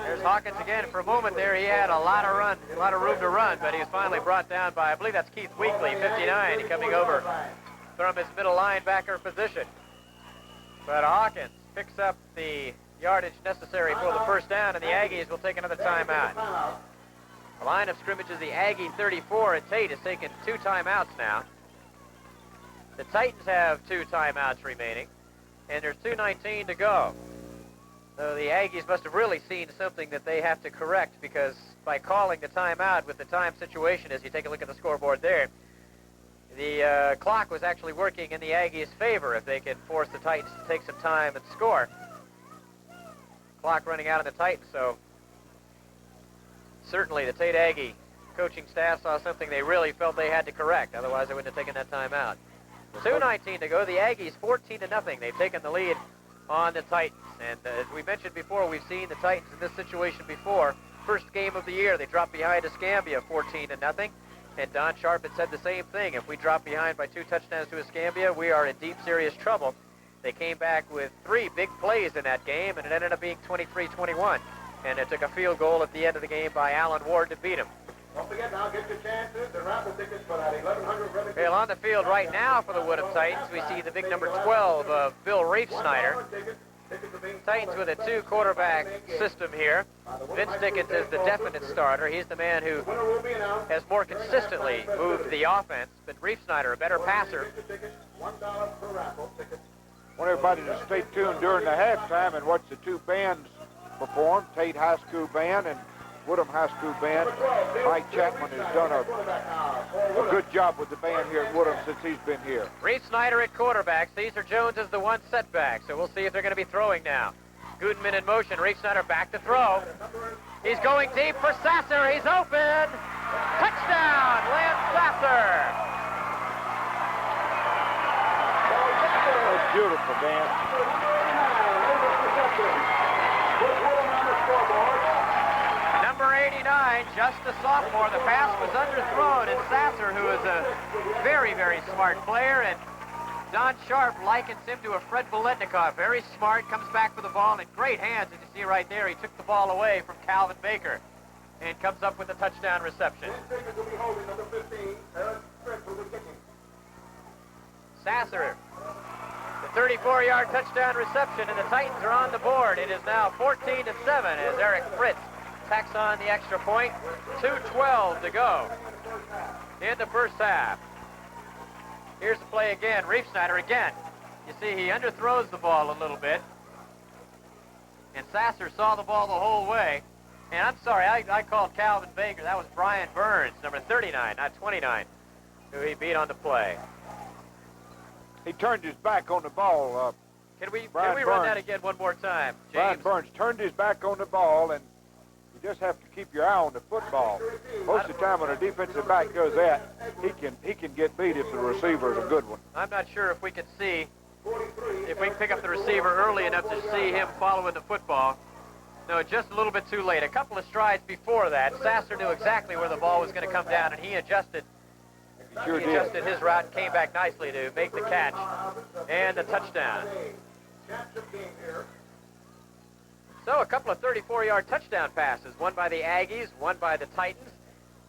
There's Hawkins again. For a moment there, he had a lot of room to run, but he was finally brought down by, I believe that's Keith Weekly, 59, coming over from his middle linebacker position. But Hawkins picks up the yardage necessary for the first down, and the Aggies will take another timeout. The line of scrimmage is the Aggie 34, and Tate has taken 2 timeouts now. The Titans have 2 timeouts remaining, and there's 2:19 to go. So the Aggies must have really seen something that they have to correct, because by calling the timeout with the time situation, as you take a look at the scoreboard there, the clock was actually working in the Aggies' favor if they could force the Titans to take some time and score. Clock running out on the Titans, so certainly the Tate Aggie coaching staff saw something they really felt they had to correct. Otherwise, they wouldn't have taken that time out. 2:19 to go. The Aggies 14-0. They've taken the lead on the Titans. And as we mentioned before, we've seen the Titans in this situation before. First game of the year, they dropped behind Escambia 14-0. And Don Sharp had said the same thing. If we drop behind by 2 touchdowns to Escambia, we are in deep, serious trouble. They came back with 3 big plays in that game, and it ended up being 23-21. And it took a field goal at the end of the game by Alan Ward to beat him. Don't forget now, get your chances. The raffle tickets for that 1,100. Well, on the field right now for the Woodham Titans, we see the big number 12 of Bill Reifsnyder. Titans with a 2-quarterback system here. Vince Dickens is the definite starter. He's the man who has more consistently moved the offense, but Reifsnyder, a better passer. $1 per raffle ticket. I want everybody to stay tuned during the halftime and watch the 2 bands perform, Tate High School Band and Woodham High School Band. Mike Chapman has done a good job with the band here at Woodham since he's been here. Reifsnyder at quarterback. Caesar Jones is the one setback, so we'll see if they're going to be throwing now. Gutenman in motion. Reifsnyder back to throw. He's going deep for Sasser. He's open. Touchdown, Lance Sasser. That's beautiful, Dan. Number Number 89, just a sophomore. The pass was underthrown, and Sasser, who is a very, very smart player, and Don Sharp likens him to a Fred Biletnikoff. Very smart, comes back for the ball in great hands. As you see right there, he took the ball away from Calvin Baker and comes up with a touchdown reception. Sasser, the 34-yard touchdown reception, and the Titans are on the board. It is now 14-7 as Eric Fritz tacks on the extra point. 2:12 to go in the first half. Here's the play again. Reefsnyder again. You see he underthrows the ball a little bit. And Sasser saw the ball the whole way. And I'm sorry, I called Calvin Baker. That was Brian Burns, number 39, not 29, who he beat on the play. He turned his back on the ball. Can we run that again one more time, James? Brian Burns turned his back on the ball, and you just have to keep your eye on the football. Most of the time when a defensive back does that, he can get beat if the receiver is a good one. I'm not sure if we can see, if we can pick up the receiver early enough to see him following the football. No, just a little bit too late. A couple of strides before that, Sasser knew exactly where the ball was going to come down, and he adjusted. Sure he adjusted his route and came back nicely to make the catch and the touchdown. So a couple of 34-yard touchdown passes, one by the Aggies, one by the Titans,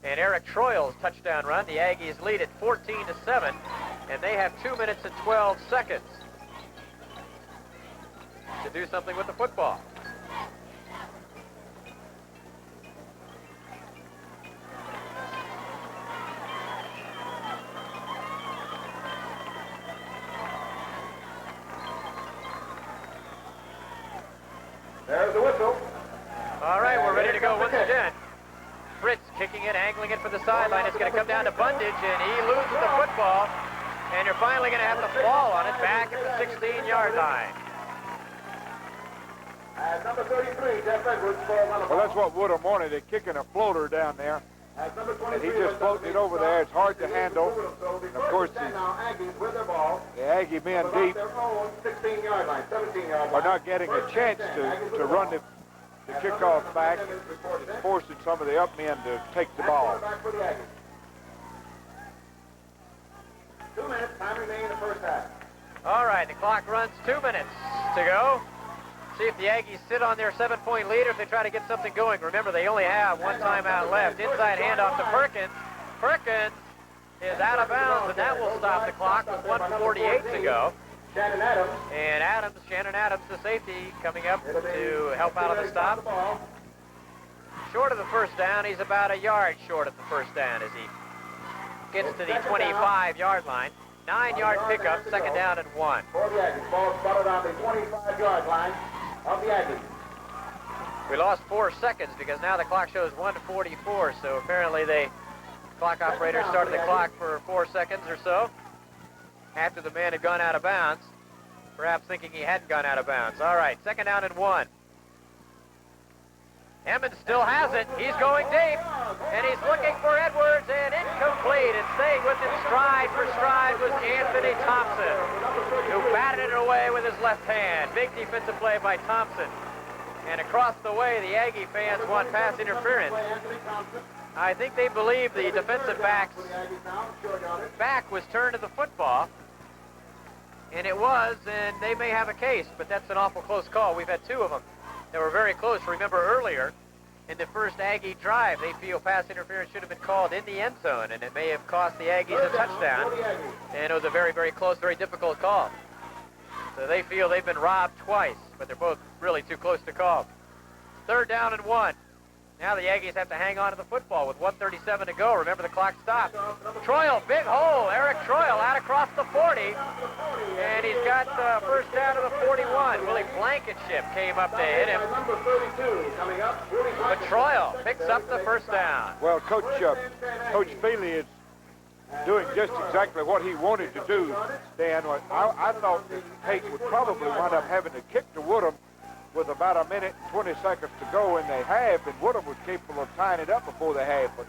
and Eric Troyle's touchdown run. The Aggies lead at 14-7, and they have 2 minutes and 12 seconds to do something with the football. There's the whistle. All right, we're ready to go once again. Fritz kicking it, angling it for the sideline. It's going to come down to Bundage, and he loses the football. And you're finally going to have to fall on it back at the 16-yard line. And number 33, Jeff Edwards, falls on the ball. Well, that's what Woodham wanted. They're kicking a floater down there. And he just floated it over there. It's hard to handle. And of course, the Aggie men deep are not getting a chance to run the kickoff back, forcing some of the up men to take the ball. 2 minutes, time remaining in the first half. All right, the clock runs 2 minutes to go. See if the Aggies sit on their 7-point lead or if they try to get something going. Remember, they only have one timeout left. Inside handoff to Perkins. Perkins is out of bounds, and that will stop the clock with 1:48 to go. Shannon Adams. And Shannon Adams, the safety, coming up to help out on the stop. Short of the first down. He's about a yard short of the first down as he gets to the 25-yard line. 9-yard pickup, second down and 1. For the Aggies, ball spotted on the 25-yard line of the Aggies. We lost 4 seconds because now the clock shows 1:44, so apparently the clock operator started the clock for 4 seconds or so after the man had gone out of bounds, perhaps thinking he hadn't gone out of bounds. All right, second down and 1. Emmons still has it. He's going deep, and he's looking for Edwards, and incomplete. And staying with him stride for stride was Anthony Thompson, who batted it away with his left hand. Big defensive play by Thompson. And across the way, the Aggie fans want pass interference. I think they believe the defensive back's back was turned to the football, and it was, and they may have a case, but that's an awful close call. We've had 2 of them. They were very close. Remember earlier in the first Aggie drive, they feel pass interference should have been called in the end zone, and it may have cost the Aggies a touchdown. And it was a very, very close, very difficult call. So they feel they've been robbed twice, but they're both really too close to call. Third down and 1. Now the Aggies have to hang on to the football with 1:37 to go. Remember, the clock stopped. Troyle, big hole. Eric Troyle out across the 40. And he's got the first down to the 41. Willie Blankenship came up to hit him. Number 32 coming up. But Troyle picks up the first down. Well, Coach Feely is doing just exactly what he wanted to do, Dan. I thought that Tate would probably wind up having to kick to Woodham with about 1 minute and 20 seconds to go, and they have, and Woodham was capable of tying it up before they had. But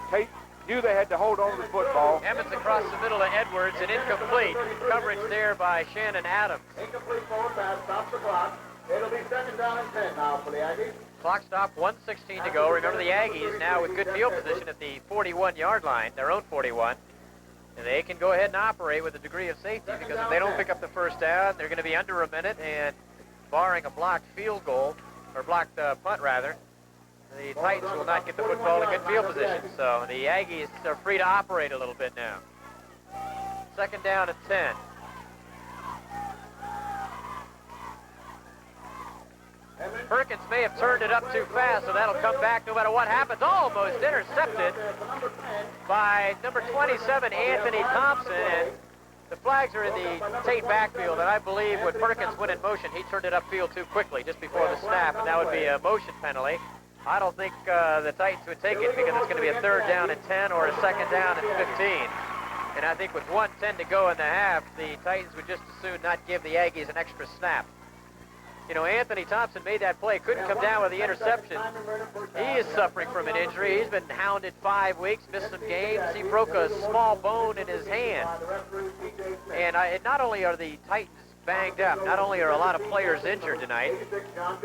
Tate knew they had to hold on to the football. Emmons across the middle to Edwards, and incomplete. Coverage there by Shannon Adams. Incomplete forward pass, stops the clock. It'll be second down and 10 now for the Aggies. Clock stop, 1:16 to go. Remember, the Aggies now with good field position at the 41-yard line, their own 41. And they can go ahead and operate with a degree of safety, because if they don't pick up the first down, they're going to be under a minute, and barring a blocked field goal, or blocked punt rather, the Titans will not get the football in good field position. So the Aggies are free to operate a little bit now. Second down and 10. Perkins may have turned it up too fast, so that'll come back no matter what happens. Almost intercepted by number 27, Anthony Thompson. And the flags are in the Tate backfield, and I believe when Perkins went in motion, he turned it upfield too quickly just before the snap, and that would be a motion penalty. I don't think the Titans would take it, because it's going to be a third down and 10 or a second down and 15. And I think with 1:10 to go in the half, the Titans would just as soon not give the Aggies an extra snap. You know, Anthony Thompson made that play, couldn't come down with the interception. He is suffering from an injury. He's been hounded 5 weeks, missed some games. He broke a small bone in his hand. And not only are the Titans banged up, not only are a lot of players injured tonight,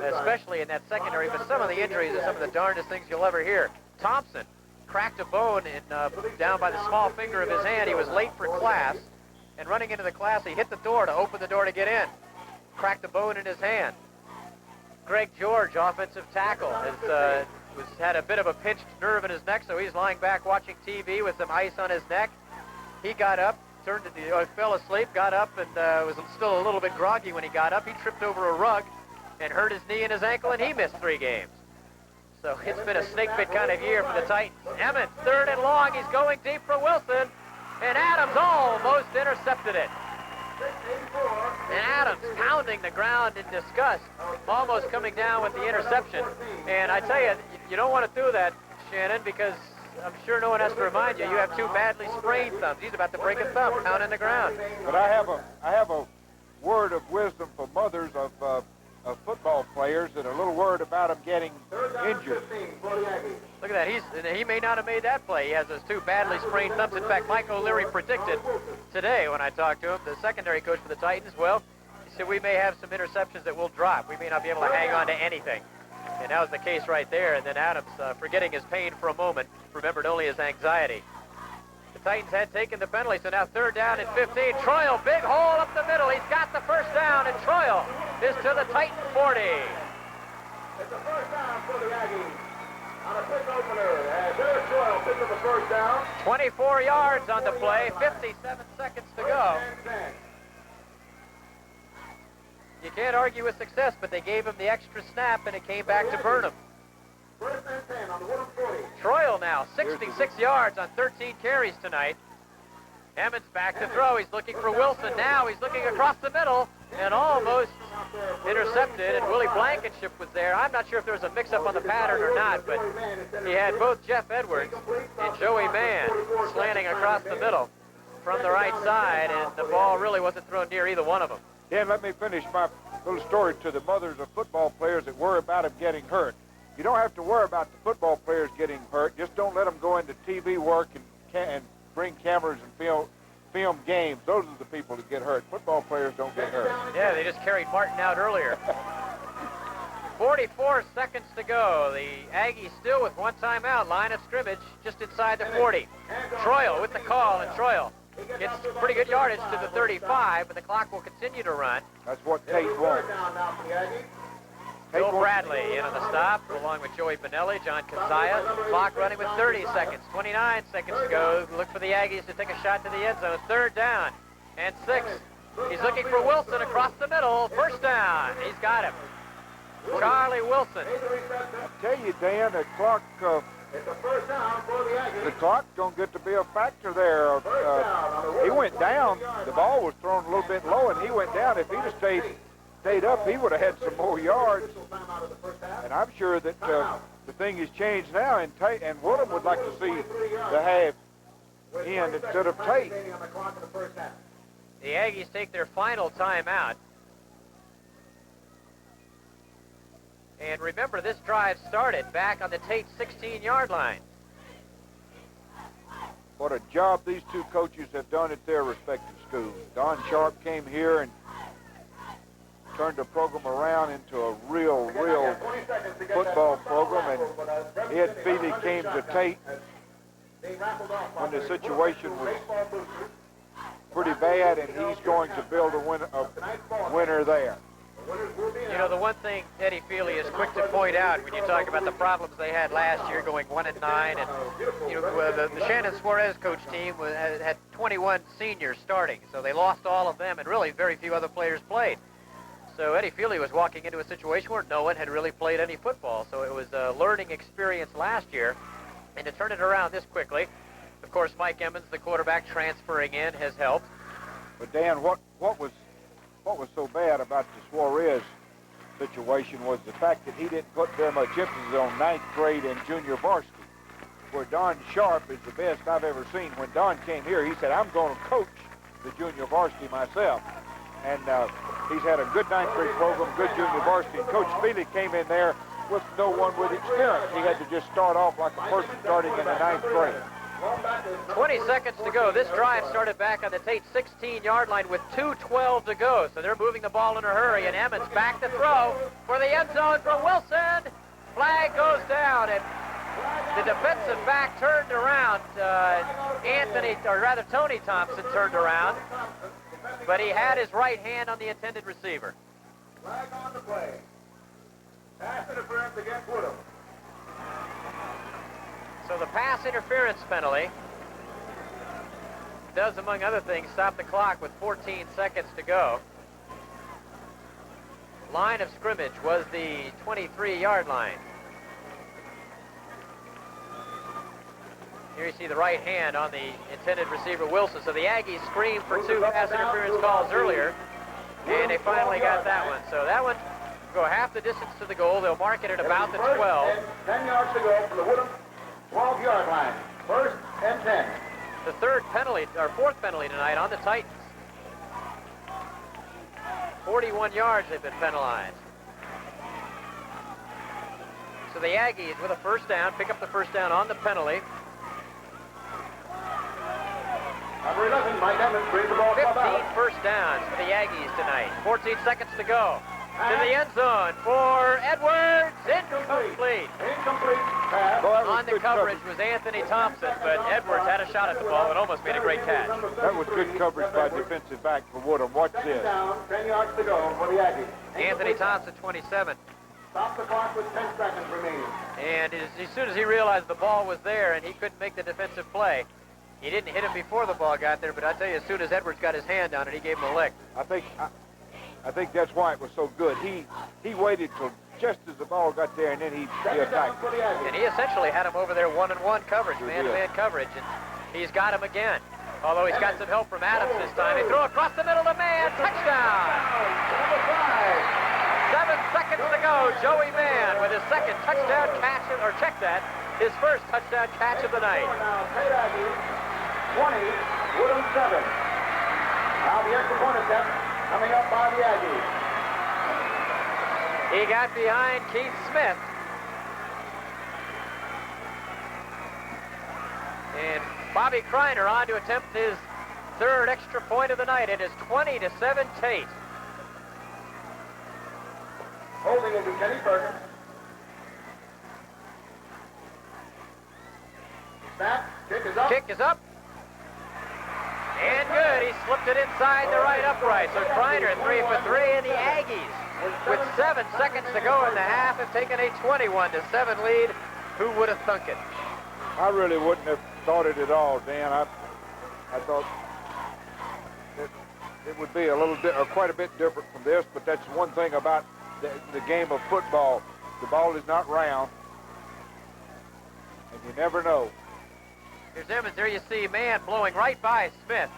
especially in that secondary, but some of the injuries are some of the darndest things you'll ever hear. Thompson cracked a bone down by the small finger of his hand. He was late for class, and running into the class, he hit the door to open the door to get in. Cracked a bone in his hand. Greg George, offensive tackle, has had a bit of a pinched nerve in his neck, so he's lying back watching TV with some ice on his neck. He got up, fell asleep, got up, and was still a little bit groggy when he got up. He tripped over a rug and hurt his knee and his ankle, and he missed 3 games. So it's been a snake bit kind of year for the Titans. Emmett, third and long. He's going deep for Wilson, and Adams almost intercepted it. And Adams pounding the ground in disgust, almost coming down with the interception. And I tell you, you don't want to do that, Shannon, because I'm sure no one has to remind you, you have 2 badly sprained thumbs. He's about to break a thumb pounding the ground. But I have a word of wisdom for mothers of football players, and a little word about them getting injured. Look at that. He may not have made that play. He has those 2 badly sprained thumbs. In fact, Mike O'Leary predicted today when I talked to him, the secondary coach for the Titans, well, he said we may have some interceptions that will drop. We may not be able to hang on to anything. And that was the case right there. And then Adams, forgetting his pain for a moment, remembered only his anxiety. The Titans had taken the penalty, so now third down and 15. Troyle, big hole up the middle. He's got the first down, and Troyle is to the Titan 40. It's the first down for the Aggies. On a quick opener, as Derek Troyle picks up the first down. 24 yards on the play, 57 seconds to go. You can't argue with success, but they gave him the extra snap, and it came back to Burnham. First and 10 on the Woodham 40. Troyle now, 66 yards on 13 carries tonight. Emmons back to throw. He's looking for Wilson now. He's looking across the middle and almost intercepted, and Willie Blankenship was there. I'm not sure if there was a mix-up on the pattern or not, but he had both Jeff Edwards and Joey Mann slanting across the middle from the right side, and the ball really wasn't thrown near either one of them. Dan, let me finish my little story to the mothers of football players that worry about them getting hurt. You don't have to worry about the football players getting hurt. Just don't let them go into TV work and bring cameras and film games. Those are the people that get hurt. Football players don't get hurt. Yeah, they just carried Martin out earlier. 44 seconds to go. The Aggies still with 1 timeout. Line of scrimmage just inside the 40. Troyle with the call, and Troyle gets pretty good yardage to the 35, but the clock will continue to run. That's what Tate wants. Bill Bradley in on the stop, along with Joey Benelli, John Kazaya. Clock running with 30 seconds. 29 seconds to go. Look for the Aggies to take a shot to the end zone. Third down and 6. He's looking for Wilson across the middle. First down. He's got him. Charlie Wilson. I tell you, Dan, the clock don't get to be a factor there. He went down. The ball was thrown a little bit low, and he went down. If he'd have stayed up, he would have had some more yards. And I'm sure that the thing has changed now, and Tate and Woodham would like to see the half end instead of Tate. The Aggies take their final timeout. And remember, this drive started back on the Tate 16-yard line. What a job these 2 coaches have done at their respective schools. Don Sharp came here and turned the program around into a real football program, and Ed Feely came to Tate when the situation was pretty bad, and he's going to build a winner there. You know, the one thing Eddie Feely is quick to point out when you talk about the problems they had last year, going 1-9, and you know, the Shannon Suarez coach team had 21 seniors starting, so they lost all of them, and really very few other players played. So Eddie Feely was walking into a situation where no one had really played any football, so it was a learning experience last year, and to turn it around this quickly, of course, Mike Emmons, the quarterback, transferring in has helped. But Dan, what was so bad about the Suarez situation was the fact that he didn't put very much emphasis on ninth grade and junior varsity, where Don Sharp is the best I've ever seen. When Don came here, he said, I'm going to coach the junior varsity myself. And he's had a good ninth grade program, good junior varsity. And Coach Feely came in there with no one with experience. He had to just start off like a person starting in the ninth grade. 20 seconds to go. This drive started back on the Tate 16-yard line with 2:12 to go. So they're moving the ball in a hurry, and Emmons back to throw for the end zone for Wilson. Flag goes down, and the defensive back turned around. Tony Thompson turned around, but he had his right hand on the intended receiver. Flag on the play. Pass interference against Woodham. So the pass interference penalty does, among other things, stop the clock with 14 seconds to go. Line of scrimmage was the 23-yard line. Here you see the right hand on the intended receiver, Wilson. So the Aggies screamed for 2 pass interference calls earlier, and they finally got that one. So that one will go half the distance to the goal. They'll mark it at about the 12. 10 yards to go for the Woodham 12-yard line. First and 10. The fourth penalty tonight on the Titans. 41 yards they've been penalized. So the Aggies with a first down, pick up the first down on the penalty. Number 11, Mike Emmons brings the ball 15 out. first downs for the Aggies tonight. 14 seconds to go. To the end zone for Edwards. Incomplete. Incomplete pass. On the coverage was Anthony Thompson, but Edwards had a shot at the ball and almost made a great catch. That was good coverage by defensive back for Woodham. Watch this. Down, 10 yards to go for the Aggies. Anthony Thompson, 27. Stop the clock with 10 seconds remaining. And as soon as he realized the ball was there and he couldn't make the defensive play, he didn't hit him before the ball got there, but I tell you, as soon as Edwards got his hand on it, he gave him a lick. I think that's why it was so good. He waited till just as the ball got there, and then he attacked. And he essentially had him over there one-on-one coverage, man-to-man coverage, and he's got him again. Although he's got some help from Adams this time. They throw across the middle to Mann. Touchdown! 7 seconds to go. Joey Mann with his second touchdown catch, or check that, his first touchdown catch of the night. Now, Tate Aggies, 20, Woodham 7. Now the extra point attempt coming up by the Aggies. He got behind Keith Smith. And Bobby Kreiner on to attempt his third extra point of the night. It is 20-7 Tate. Holding will be Kenny Perkins. Snap, kick is up. Kick is up. And good. He slipped it inside the right upright. So Kreiner 3 for 3, and the Aggies, with 7 seconds to go in the half, have taken a 21-7 lead. Who would have thunk it? I really wouldn't have thought it at all, Dan. I thought it would be quite a bit different from this, but that's one thing about the game of football. The ball is not round, and you never know. Here's Emmons. There you see Mann blowing right by Smith.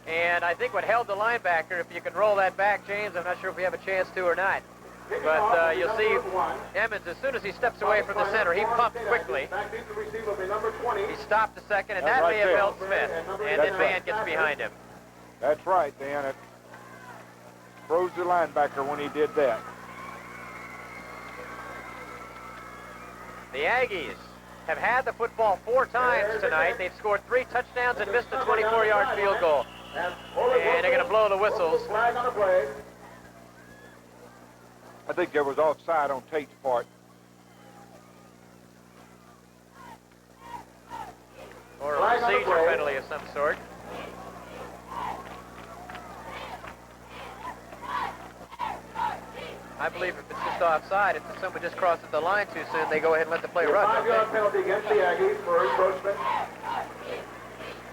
And I think what held the linebacker, if you can roll that back, James, I'm not sure if we have a chance to or not. But you'll see Emmons, as soon as he steps away from the center, he pumped quickly. He stopped a second, and that may have held Smith. And then Mann gets behind him. That's right, Dan. It froze the linebacker when he did that. The Aggies have had the football 4 times tonight. They've scored 3 touchdowns and missed a 24-yard field goal. And they're going to blow the whistles. I think there was offside on Tate's part. Or a procedure penalty of some sort. I believe if it's just offside, if someone just crosses the line too soon, they go ahead and let the play run. 5-yard penalty against the Aggies for encroachment.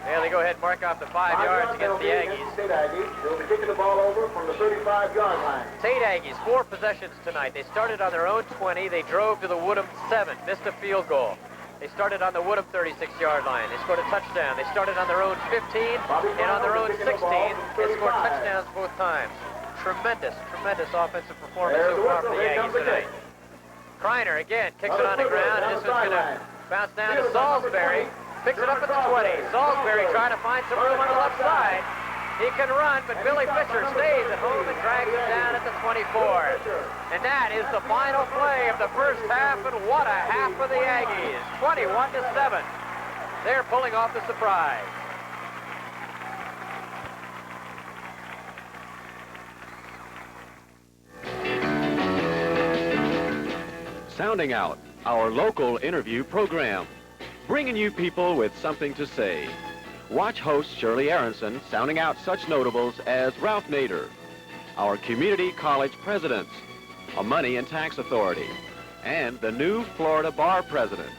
Yeah, they go ahead and mark off the 5 yards against the Aggies. Tate Aggies. They'll be kicking the ball over from the 35-yard line. Tate Aggies, 4 possessions tonight. They started on their own 20. They drove to the Woodham 7, missed a field goal. They started on the Woodham 36-yard line. They scored a touchdown. They started on their own 15 and on their own 16 and scored touchdowns both times. Tremendous offensive performance so far from the Aggies tonight. Kreiner again kicks it on the ground, and this one's going to bounce down to Salisbury. Picks it up at the 20. Salisbury trying to find some room on the left side. He can run, but Billy Fisher stays at home and drags him down at the 24. And that is the final play of the first half, and what a half for the Aggies. 21-7. They're pulling off the surprise. Sounding Out, our local interview program, bringing you people with something to say. Watch host Shirley Aronson sounding out such notables as Ralph Nader, our community college presidents, a money and tax authority, and the new Florida bar president.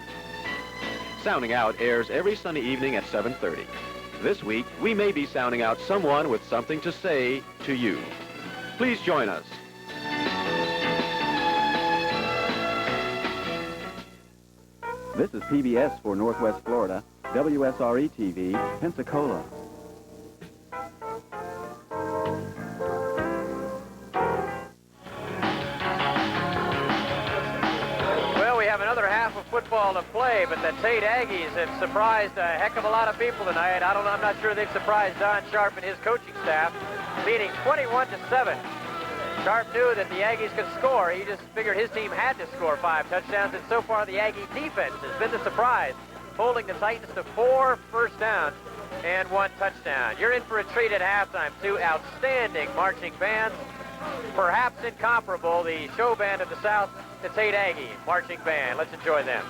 Sounding Out airs every Sunday evening at 7:30. This week, we may be sounding out someone with something to say to you. Please join us. This is PBS for Northwest Florida, WSRE-TV, Pensacola. Well, we have another half of football to play, but the Tate Aggies have surprised a heck of a lot of people tonight. I'm not sure they've surprised Don Sharp and his coaching staff, leading 21-7. Sharp knew that the Aggies could score. He just figured his team had to score 5 touchdowns, and so far the Aggie defense has been the surprise, holding the Titans to 4 first downs and 1 touchdown. You're in for a treat at halftime. 2 outstanding marching bands, perhaps incomparable, the show band of the South, the Tate Aggie marching band. Let's enjoy them.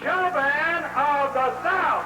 Show band of the South.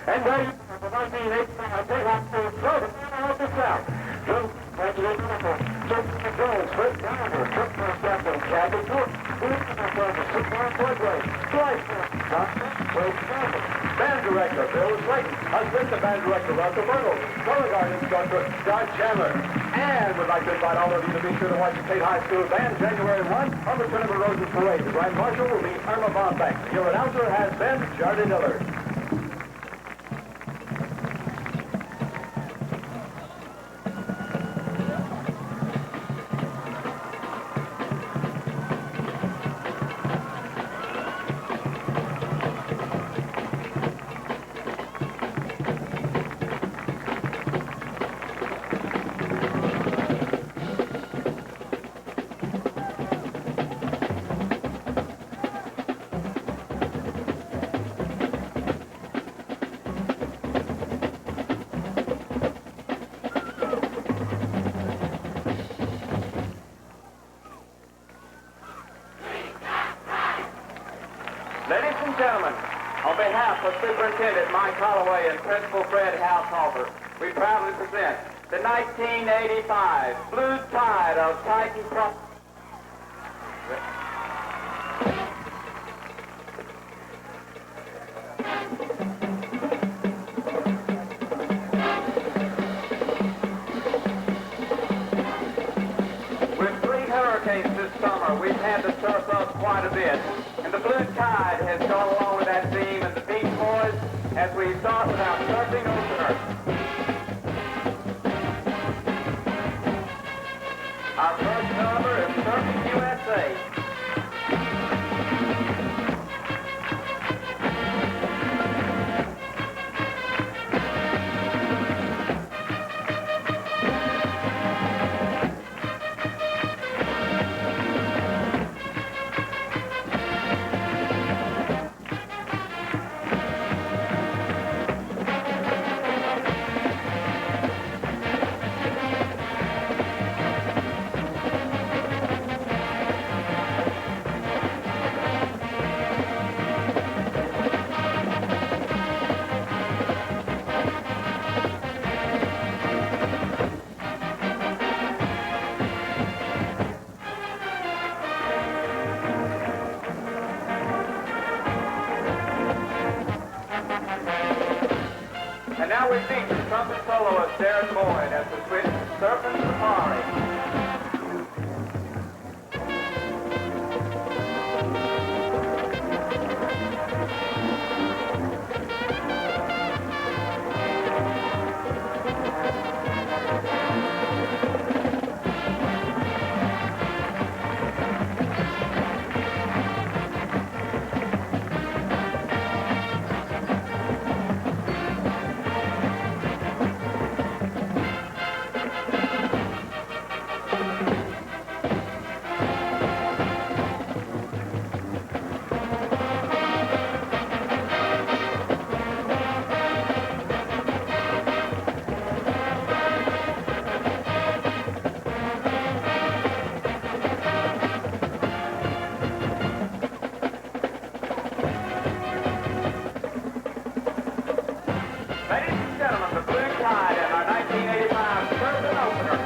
And ready for 1985, they have to throw the ball out the south. Jones, back to the uniform. Jones, straight down here. Took first step and Cabby to it. Six down for Gray. Slice. Wait, band director, Bill Slayton. Assistant band director, Russell Burgle. Color guard instructor, Scott Chandler. And would like to invite all of you to be sure to watch the Tate High School Band January 1 on the Tournament Roses Parade. The Grand Marshal will be Irma Von Bank. Your announcer has been Charlie Dillard. Ladies and gentlemen, on behalf of Superintendent Mike Holloway and Principal Fred Househoffer, we proudly present the 1985 Blue Tide of Titan Pro... With 3 hurricanes this summer, we've had to surf up quite a bit. And the Blue Tide has gone along with that theme and the Beach Boys as we start with our surfing opener. Our first number is Surfing USA. And now we feature trumpet soloist Darren Boyd as we switch to Surfing Safari. Ladies and gentlemen, the Blue Tide and our 1985 Surfing Opener.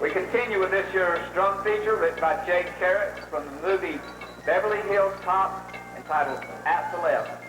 We continue with this year's drum feature written by Jake Carrot from the movie Beverly Hills Cop, entitled At the Left.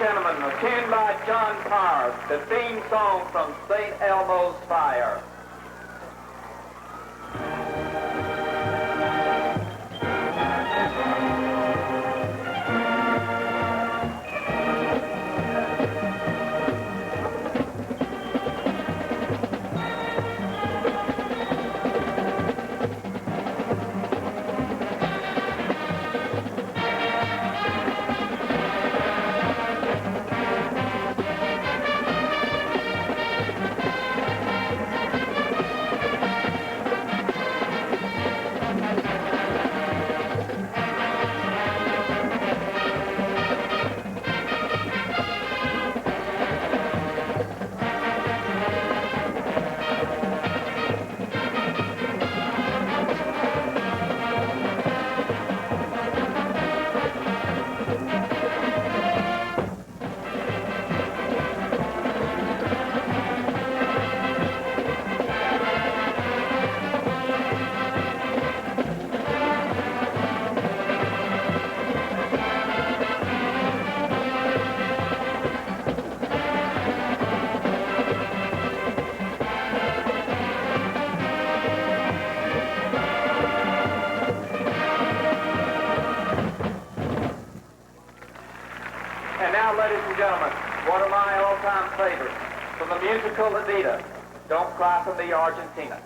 gentlemen, a tune by John Parr, the theme song from St. Elmo's Fire. And now, ladies and gentlemen, one of my all-time favorites from the musical Evita, Don't Cry for Me, Argentina.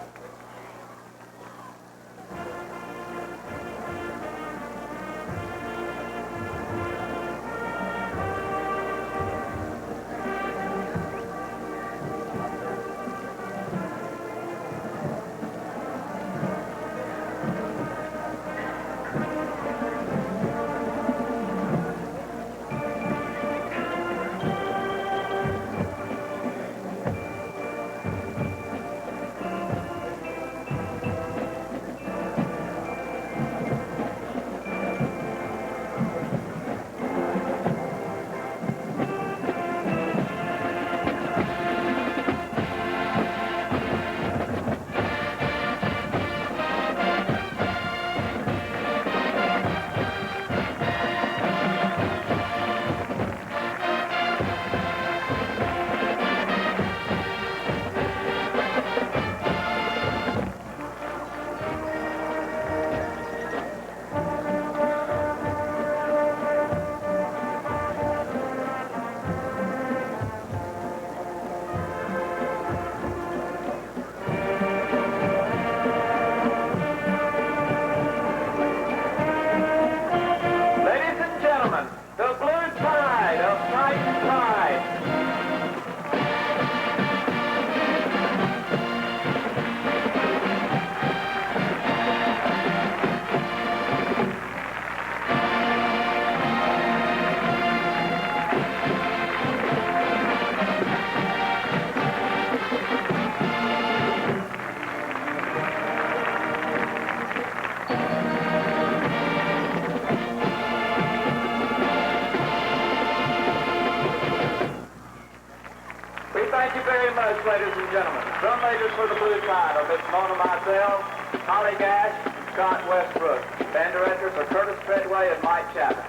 Thank you very much, ladies and gentlemen. Drum majors for the Blue Tide are Miss Mona myself, Holly Gash, and Scott Westbrook. Band directors are Curtis Treadway and Mike Chapman.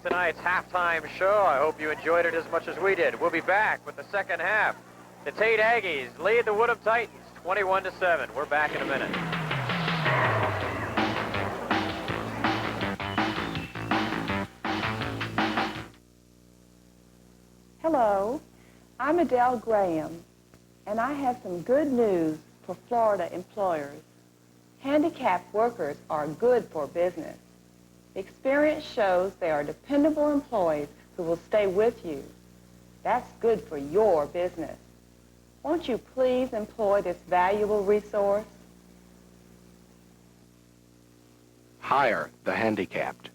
Tonight's halftime show. I hope you enjoyed it as much as we did. We'll be back with the second half. The Tate Aggies lead the Woodham Titans 21-7. We're back in a minute. Hello, I'm Adele Graham, and I have some good news for Florida employers. Handicapped workers are good for business. Experience shows they are dependable employees who will stay with you. That's good for your business. Won't you please employ this valuable resource? Hire the handicapped.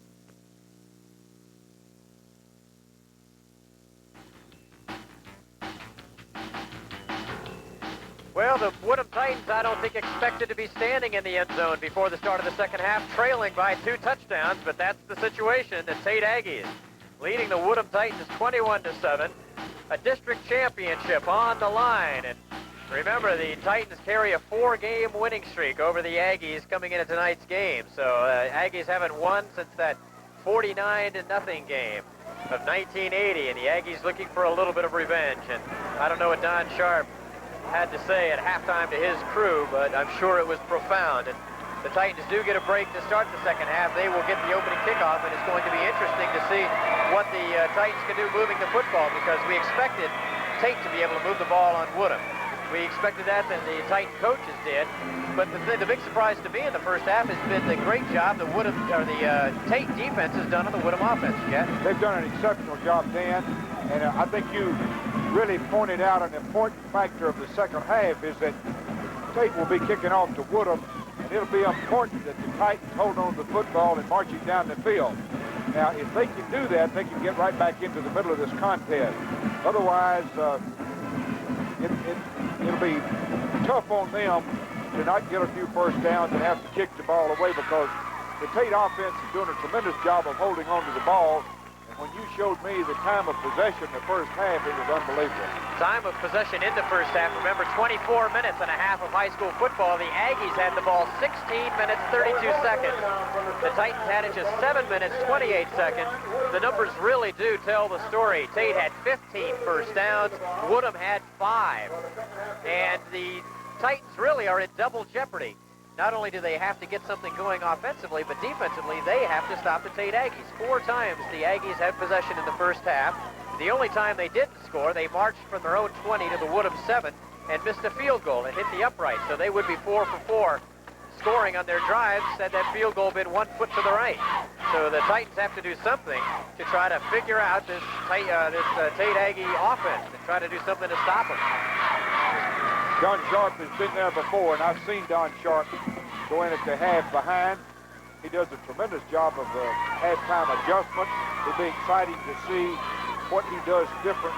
Well, the Woodham Titans, I don't think, expected to be standing in the end zone before the start of the second half, trailing by 2 touchdowns, but that's the situation. The Tate Aggies leading the Woodham Titans 21-7. A district championship on the line, and Remember, the Titans carry a 4-game winning streak over the Aggies coming into tonight's game. So Aggies haven't won since that 49-0 game of 1980, and the Aggies looking for a little bit of revenge. And I don't know what Don Sharp had to say at halftime to his crew, but I'm sure it was profound. And the Titans do get a break to start the second half. They will get the opening kickoff, and it's going to be interesting to see what the Titans can do moving the football, because we expected Tate to be able to move the ball on Woodham. We expected that, and the Titan coaches did. But the big surprise to me in the first half has been the great job the Tate defense has done on the Woodham offense, Jet. They've done an exceptional job, Dan, and I think you really pointed out an important factor of the second half is that Tate will be kicking off to Woodham, and it'll be important that the Titans hold on to the football and marching down the field. Now, if they can do that, they can get right back into the middle of this contest. Otherwise, it'll be tough on them to not get a few first downs and have to kick the ball away, because the Tate offense is doing a tremendous job of holding on to the ball. And when you showed me the time of possession in the first half, it was unbelievable. Time of possession in the first half. Remember, 24 minutes and a half of high school football. The Aggies had the ball 16 minutes, 32 seconds. The Titans had it just 7 minutes, 28 seconds. The numbers really do tell the story. Tate had 15 first downs. Woodham had 5. And the Titans really are in double jeopardy. Not only do they have to get something going offensively, but defensively, they have to stop the Tate Aggies. 4 times the Aggies had possession in the first half. The only time they didn't score, they marched from their own 20 to the Woodham 7 and missed a field goal and hit the upright. So they would be 4 for 4 scoring on their drives had that field goal been 1 foot to the right. So the Titans have to do something to try to figure out this Tate Aggie offense and try to do something to stop them. Don Sharp has been there before, and I've seen Don Sharp go in at the half behind. He does a tremendous job of halftime adjustment. It'll be exciting to see what he does different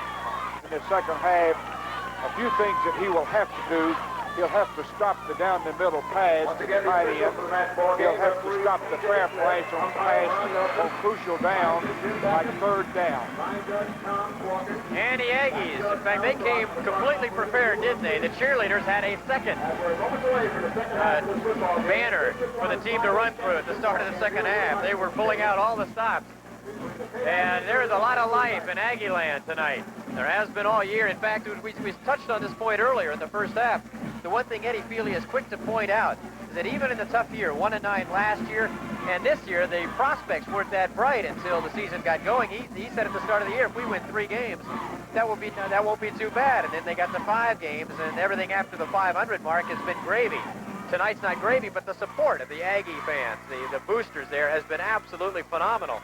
in the second half. A few things that he will have to do. He'll have to stop the down-the-middle pass to the tight end. He'll have to stop the fair flash on pass on crucial downs like third down. And the Aggies, in fact, they came completely prepared, didn't they? The cheerleaders had a second banner for the team to run through at the start of the second half. They were pulling out all the stops. And there's a lot of life in Aggie land tonight. There has been all year. In fact, we touched on this point earlier in the first half. The one thing Eddie Feely is quick to point out is that even in the tough year, 1-9 last year, and this year, the prospects weren't that bright until the season got going. He said at the start of the year, if we win 3 games, that won't be too bad. And then they got to 5 games, and everything after the 500 mark has been gravy. Tonight's not gravy, but the support of the Aggie fans, the boosters there, has been absolutely phenomenal.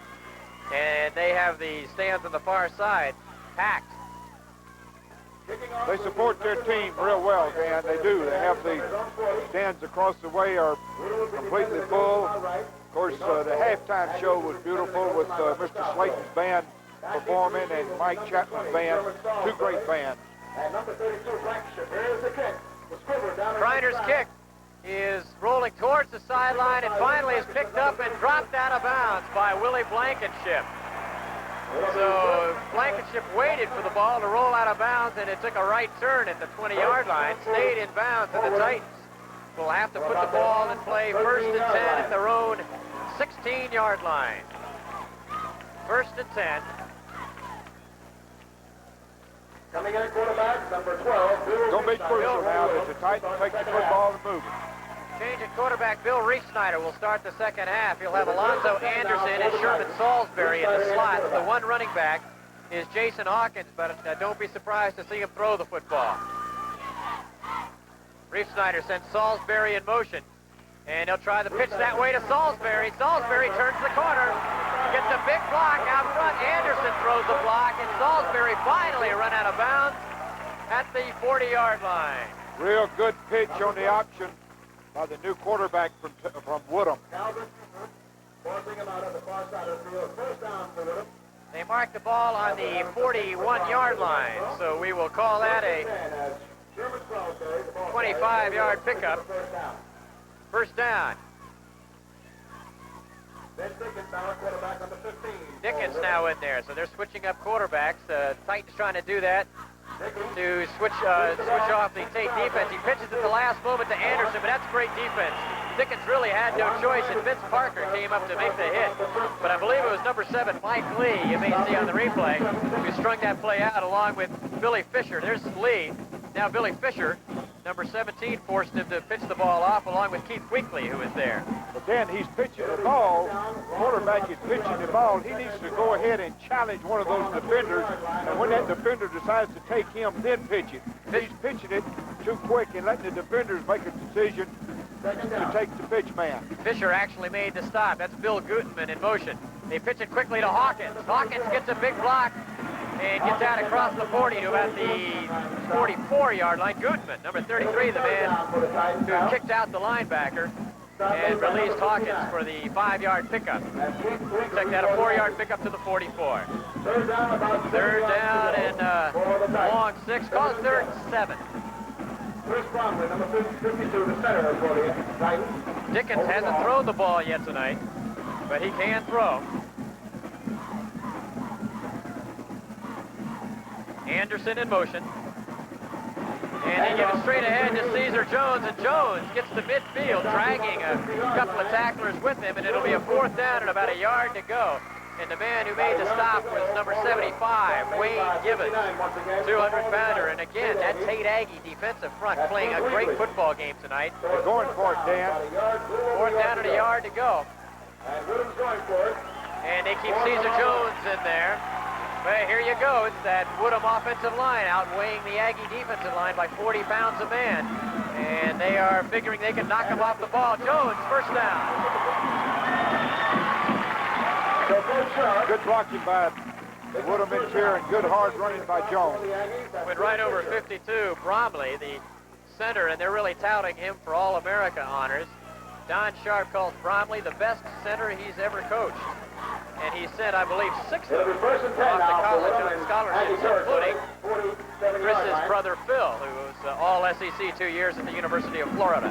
And they have the stands on the far side packed. They support their team real well, Dan. They do. They have the stands across the way are completely full. Of course, the halftime show was beautiful with Mr. Slayton's band performing and Mike Chapman's band. 2 great bands. Reiner's kick is rolling towards the sideline and finally is picked up and dropped out of bounds by Willie Blankenship. So Blankenship waited for the ball to roll out of bounds, and it took a right turn at the 20-yard line, stayed in bounds, and the Titans will have to put the ball in play 1st and 10 at their own 16-yard line. 1st and 10. Coming in at quarterback, number 12. It's going to be crucial now that the Titans take the football and move it. Change at quarterback. Bill Reefsnyder will start the second half. He'll have Alonzo Anderson and Sherman Salisbury in the slot. The one running back is Jason Hawkins, but don't be surprised to see him throw the football. Reefsnyder sends Salisbury in motion, and he'll try the pitch that way to Salisbury. Salisbury turns the corner, gets a big block out front. Anderson throws the block, and Salisbury finally run out of bounds at the 40-yard line. Real good pitch on the option by the new quarterback from Woodham. They mark the ball on the 41-yard line, so we will call that a 25-yard pickup. First down. Dickens now in there, so they're switching up quarterbacks. Titans trying to do that to switch off the Tate defense. He pitches at the last moment to Anderson, but that's great defense. Dickens really had no choice, and Vince Parker came up to make the hit. But I believe it was number 7, Mike Lee, you may see on the replay, who strung that play out along with Billy Fisher. There's Lee. Now Billy Fisher, number 17, forced him to pitch the ball off along with Keith Weekly, who was there. But then he's pitching the ball. Quarterback is pitching the ball. He needs to go ahead and challenge one of those defenders. And when that defender decides to take him, then pitch it. He's pitching it too quick and letting the defenders make a decision to take the pitch man. Fisher actually made the stop. That's Bill Gutenman in motion. They pitch it quickly to Hawkins. Hawkins gets a big block and gets out across the 40 to about the 44-yard line. Gutenman, number 33, the man who kicked out the linebacker and released Hawkins for the 5-yard pickup. Check that, a 4-yard pickup to the 44. Third down and long 6. Call it 3rd and 7. Chris Bromley, number 52, the center for the Titans. Dickens hasn't thrown the ball yet tonight, but he can throw. Anderson in motion. And they give it straight ahead to Caesar Jones, and Jones gets to midfield, dragging a couple of tacklers with him, and it'll be a 4th down and about a yard to go. And the man who made the stop was number 75, Wayne Gibbons, 200-pounder. And again, that Tate Aggie defensive front playing a great football game tonight. They're going for it, Dan. 4th down and a yard to go. And they keep Caesar Jones in there. But here you go. It's that Woodham offensive line outweighing the Aggie defensive line by 40 pounds a man. And they are figuring they can knock him off the ball. Jones, first down. Good blocking by Woodham here and good hard running by Jones. Went right over 52. Bromley, the center, and they're really touting him for All-America honors. Don Sharp calls Bromley the best center he's ever coached. And he sent, I believe, 6 of them off to college on scholarships, including Chris's brother Phil, who was All-SEC 2 years at the University of Florida.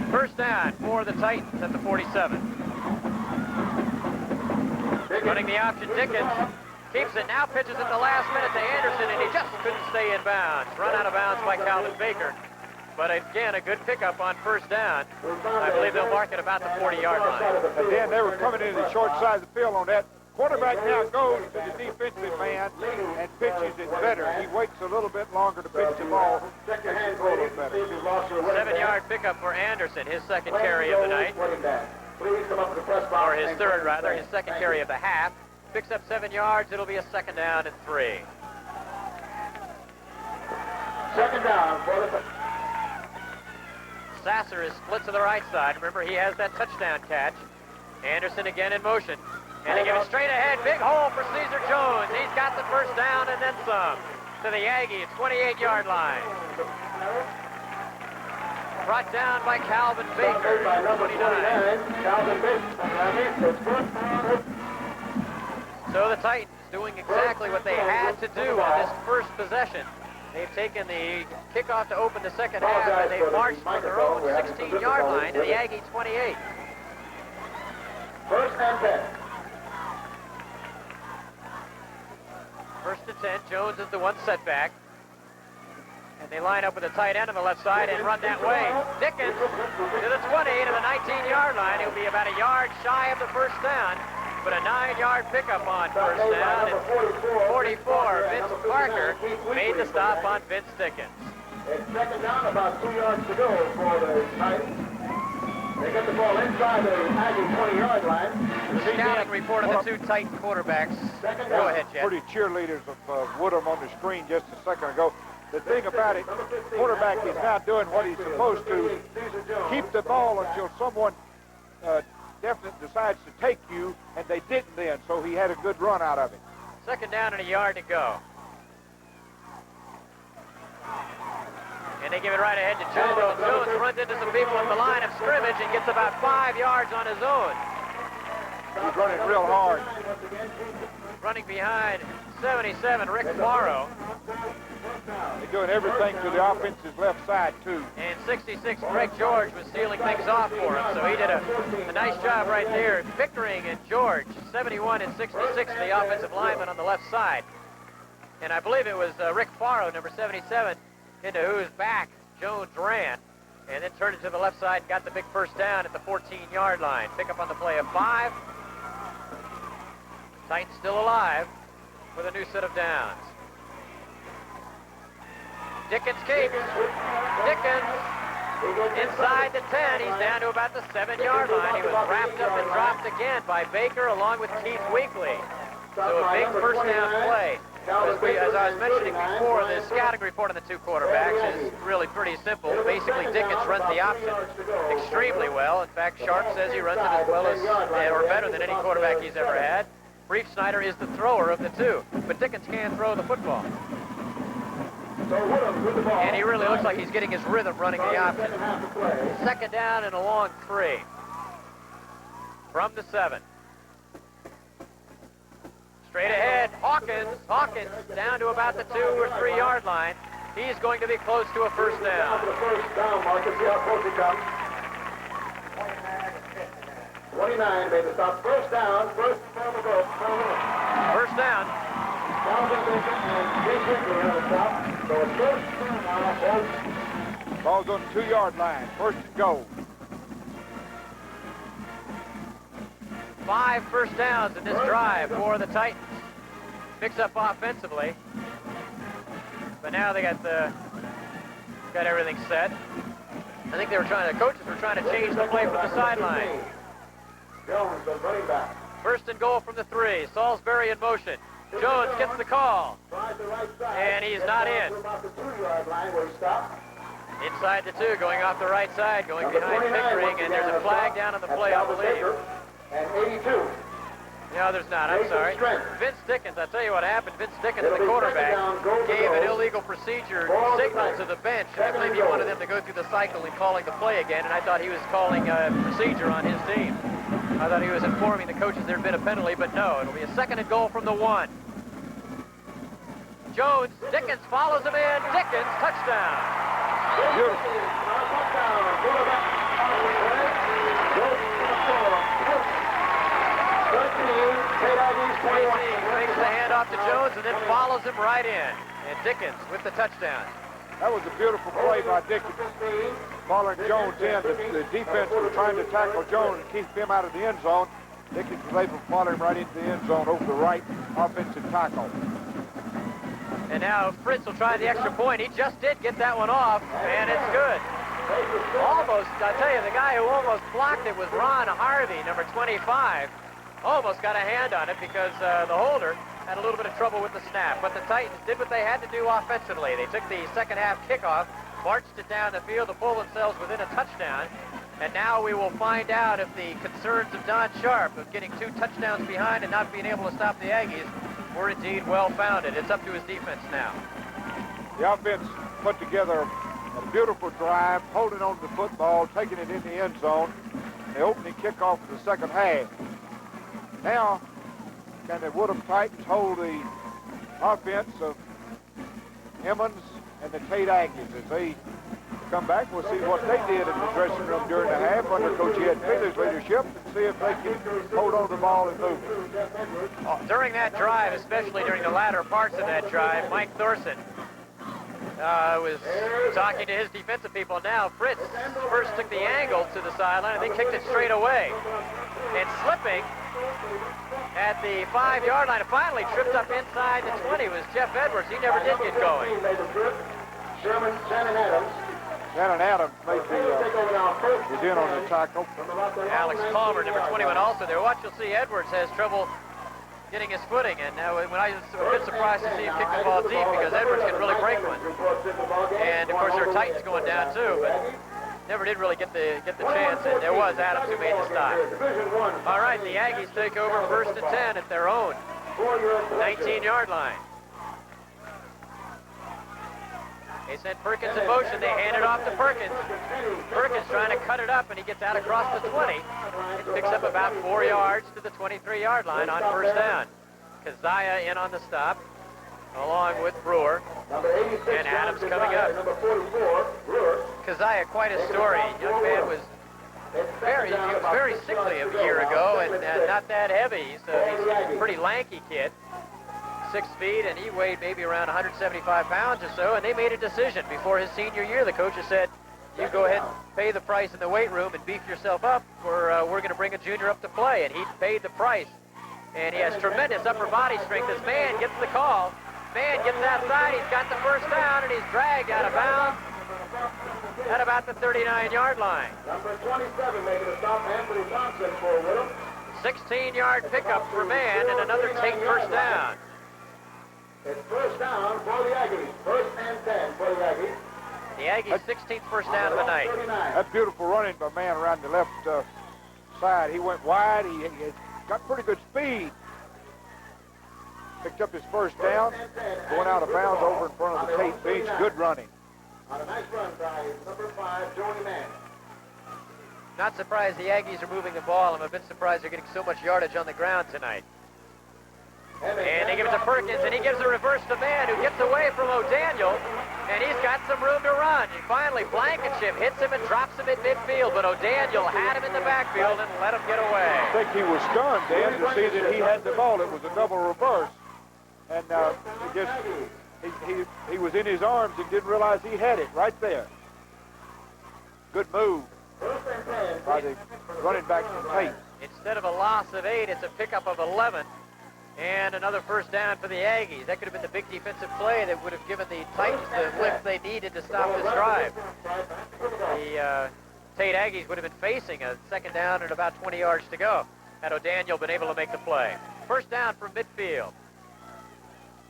First down for the Titans at the 47. Running the option, Dickens keeps it, now pitches at the last minute to Anderson, and he just couldn't stay in bounds. Run out of bounds by Calvin Baker. But again, a good pickup on first down. I believe they'll mark it about the 40-yard line. And then they were coming into the short side of the field on that. Quarterback now goes to the defensive man and pitches it better. He waits a little bit longer to pitch the ball. 7-yard pickup for Anderson, his second carry of the night. Or his third, rather, his second carry of the half. Picks up 7 yards. It'll be a 2nd down and 3. 2nd down for the... Sasser is split to the right side. Remember, he has that touchdown catch. Anderson again in motion. And they give it straight ahead. Big hole for Caesar Jones. He's got the first down and then some to the Aggie 28-yard line. Brought down by Calvin Baker, 29. So the Titans doing exactly what they had to do on this first possession. They've taken the kickoff to open the second half, and they've marched from their own 16-yard line to the Aggie 28. First and 10. First and 10. Jones is the one setback. And they line up with a tight end on the left side and run that way. Dickens to the 20 to the 19-yard line. He'll be about a yard shy of the first down, but a 9-yard pickup on first down. And 44, Vince Parker made the stop on Vince Dickens. It's 2nd down, about 2 yards to go for the Titans. They get the ball inside the Aggie 20-yard line. The scouting report of the 2 Titan quarterbacks. Go ahead, Jeff. Pretty cheerleaders of Woodham on the screen just a second ago. The thing about it, quarterback is now doing what he's supposed to, keep the ball until someone definitely decides to take you, and they didn't then, so he had a good run out of it. 2nd down and a yard to go. And they give it right ahead to Jones. Jones runs into some people at the line of scrimmage and gets about 5 yards on his own. He's running real hard. Running behind 77, Rick Morrow. They're doing everything to the offense's left side, too. And 66, Greg George was stealing things off for him, so he did a nice job right there. Pickering and George, 71 and 66, the offensive lineman on the left side. And I believe it was Rick Farrow, number 77, into whose back Jones ran, and then turned it to the left side and got the big first down at the 14-yard line. Pick up on the play of 5. Titans still alive with a new set of downs. Dickens keeps. Dickens inside the 10. He's down to about the 7-yard line. He was wrapped up and dropped again by Baker along with Keith Weekly. So a big first down play. As I was mentioning before, the scouting report on the two quarterbacks is really pretty simple. Basically, Dickens runs the option extremely well. In fact, Sharp says he runs it as well as, or better than any quarterback he's ever had. Brief Snyder is the thrower of the two, but Dickens can throw the football. And he really looks like he's getting his rhythm running the option. Second down and a long 3 from the 7. Straight ahead, Hawkins down to about the 2 or 3 yard line. He's going to be close to a first down. First down, Marcus. See how close he comes. 29, baby. Stop. First down. First down. First down. So it's first down now, folks. Ball's on the 2-yard line. First and goal. 5 first downs in this drive for the Titans. Picks up offensively, but now they got everything set. I think the coaches were trying to change the play from the sideline. Jones, the running back. First and goal from the 3. Salisbury in motion. Jones gets the call, and he's not in. About the 2-yard line where he stopped. Inside the 2, going off the right side, going behind Pickering, and there's a flag down on the play, I believe. And 82. No, there's not. I'm sorry. Vince Dickens, I'll tell you what happened. Vince Dickens, the quarterback, gave an illegal procedure signal to the bench. I believe he wanted them to go through the cycle in calling the play again, and I thought he was calling a procedure on his team. I thought he was informing the coaches there had been a penalty, but no. It'll be a second and goal from the 1. Jones, Dickens follows him in. Dickens, touchdown. Beautiful. Makes the handoff to Jones and then follows him right in. And Dickens with the touchdown. That was a beautiful play by Dickens. Following Jones in, the defense was trying to tackle Jones and keep him out of the end zone. Dickens was able to follow him right into the end zone over the right offensive tackle. And now Fritz will try the extra point. He just did get that one off, and it's good. Almost, I tell you, the guy who almost blocked it was Ron Harvey, number 25. Almost got a hand on it because the holder had a little bit of trouble with the snap. But the Titans did what they had to do offensively. They took the second half kickoff, marched it down the field to pull themselves within a touchdown. And now we will find out if the concerns of Don Sharp of getting 2 touchdowns behind and not being able to stop the Aggies were indeed well-founded. It's up to his defense now. The offense put together a beautiful drive, holding on to the football, taking it in the end zone. The opening kickoff of the second half. Now, can the Woodham Titans hold the offense of Emmons and the Tate Aggies as they come back? We'll see what they did in the dressing room during the half under Coach Ed Feely's leadership and see if they can hold on to the ball and move it. During that drive, especially during the latter parts of that drive, Mike Thorson was talking to his defensive people. Now Fritz first took the angle to the sideline and then kicked it straight away. And slipping at the 5-yard line and finally tripped up inside the 20 was Jeff Edwards. He never did get going. Shannon Adams. Shannon Adams made is in on the tackle. Alex Palmer, number 21, also there. Watch, you'll see Edwards has trouble getting his footing, and when I was a bit surprised to see him kick the ball deep because Edwards can really break one. And of course there are Titans going down too, but never did really get the chance, and there was Adams who made the stop. All right, the Aggies take over first and 10 at their own 19-yard line. They sent Perkins in motion. They hand it off to Perkins. Perkins trying to cut it up, and he gets out across the 20. It picks up about 4 yards to the 23-yard line on first down. Keziah in on the stop, along with Brewer. And Adams coming up. Keziah, quite a story. Young man was very sickly a year ago and not that heavy. So he's a pretty lanky kid. 6 feet, and he weighed maybe around 175 pounds or so, and they made a decision before his senior year. The coaches said, you go ahead and pay the price in the weight room and beef yourself up, or we're going to bring a junior up to play, and he paid the price. And he has tremendous upper body strength. This man gets the call. Man gets outside. He's got the first down, and he's dragged out of bounds at about the 39-yard line. Number 27 making a stop, Anthony Thompson for Woodham. 16-yard pickup for Man, and another Tate first down. It's first down for the Aggies. First and 10 for the Aggies. The Aggies' 16th first down of the night. That's beautiful running by Man around the left side. He went wide. He got pretty good speed. Picked up his first down, going out of bounds over in front of the Tate bench. Good running. On a nice run by number 5, Joey Mann. Not surprised the Aggies are moving the ball. I'm a bit surprised they're getting so much yardage on the ground tonight. And they give it to Perkins, and he gives a reverse to Man, who gets away from O'Daniel, and he's got some room to run. And finally, Blankenship hits him and drops him at midfield, but O'Daniel had him in the backfield and let him get away. I think he was stunned, Dan, to see that he had the ball. It was a double reverse. And he was in his arms and didn't realize he had it right there. Good move by the running back from Tate. Instead of a loss of 8, it's a pickup of 11. And another first down for the Aggies. That could have been the big defensive play that would have given the Titans the lift they needed to stop this drive. The Tate Aggies would have been facing a second down and about 20 yards to go had O'Daniel been able to make the play. First down from midfield.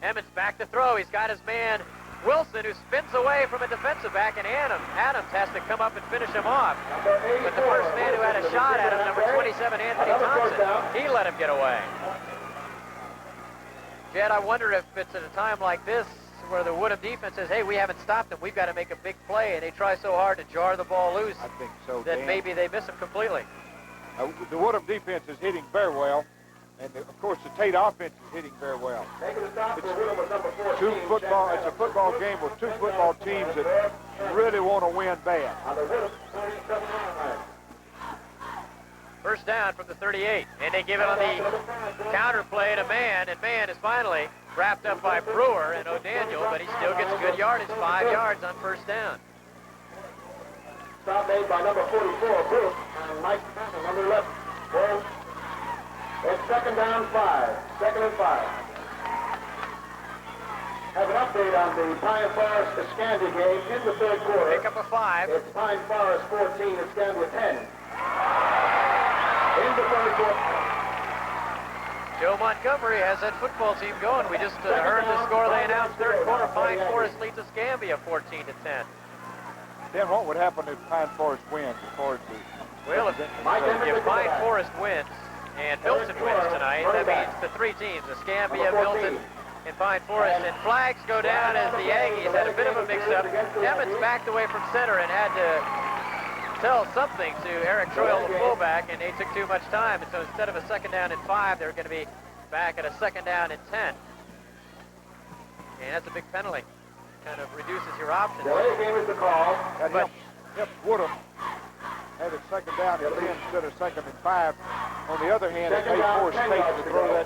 Emmons back to throw. He's got his man Wilson, who spins away from a defensive back, and Adams has to come up and finish him off. But the first man who had a shot at him, number 27, Anthony Thompson, he let him get away. Jed, I wonder if it's at a time like this where the Woodham defense says, hey, we haven't stopped them, we've got to make a big play, and they try so hard to jar the ball loose I think so, that Dan. Maybe they miss him completely. The Woodham defense is hitting very well, and of course the Tate offense is hitting very well. It's a football game with two football teams that really want to win bad. First down from the 38, and they give it on the counter play to Man, and Man is finally wrapped up by Brewer and O'Daniel, but he still gets good yardage, 5 yards on first down. Stop made by number 44, Bruce, and Mike, number 11. Well, it's second down 5, second and 5. Have an update on the Pine Forest Escambia game in the third quarter. Pick up a 5. It's Pine Forest 14, Escambia 10. In the third quarter. Joe Montgomery has that football team going. We just heard the score they announced third quarter. Pine Forest leads Escambia 14-10. Then what would happen if Pine Forest wins as far as the... Well, if Pine Forest wins and Milton wins tonight, that means the 3 teams, Escambia, Milton, and Pine Forest, and flags go down as the Aggies had a bit of a mix-up. Evans backed away from center and had to tell something to Eric Troyle, the fullback, and they took too much time. And so instead of a second down and 5, they're going to be back at a second down and 10. And that's a big penalty. Kind of reduces your options. Delay game is the call. That helps Woodham have it second down and 10 instead of second and 5. On the other hand, it may force Tate to throw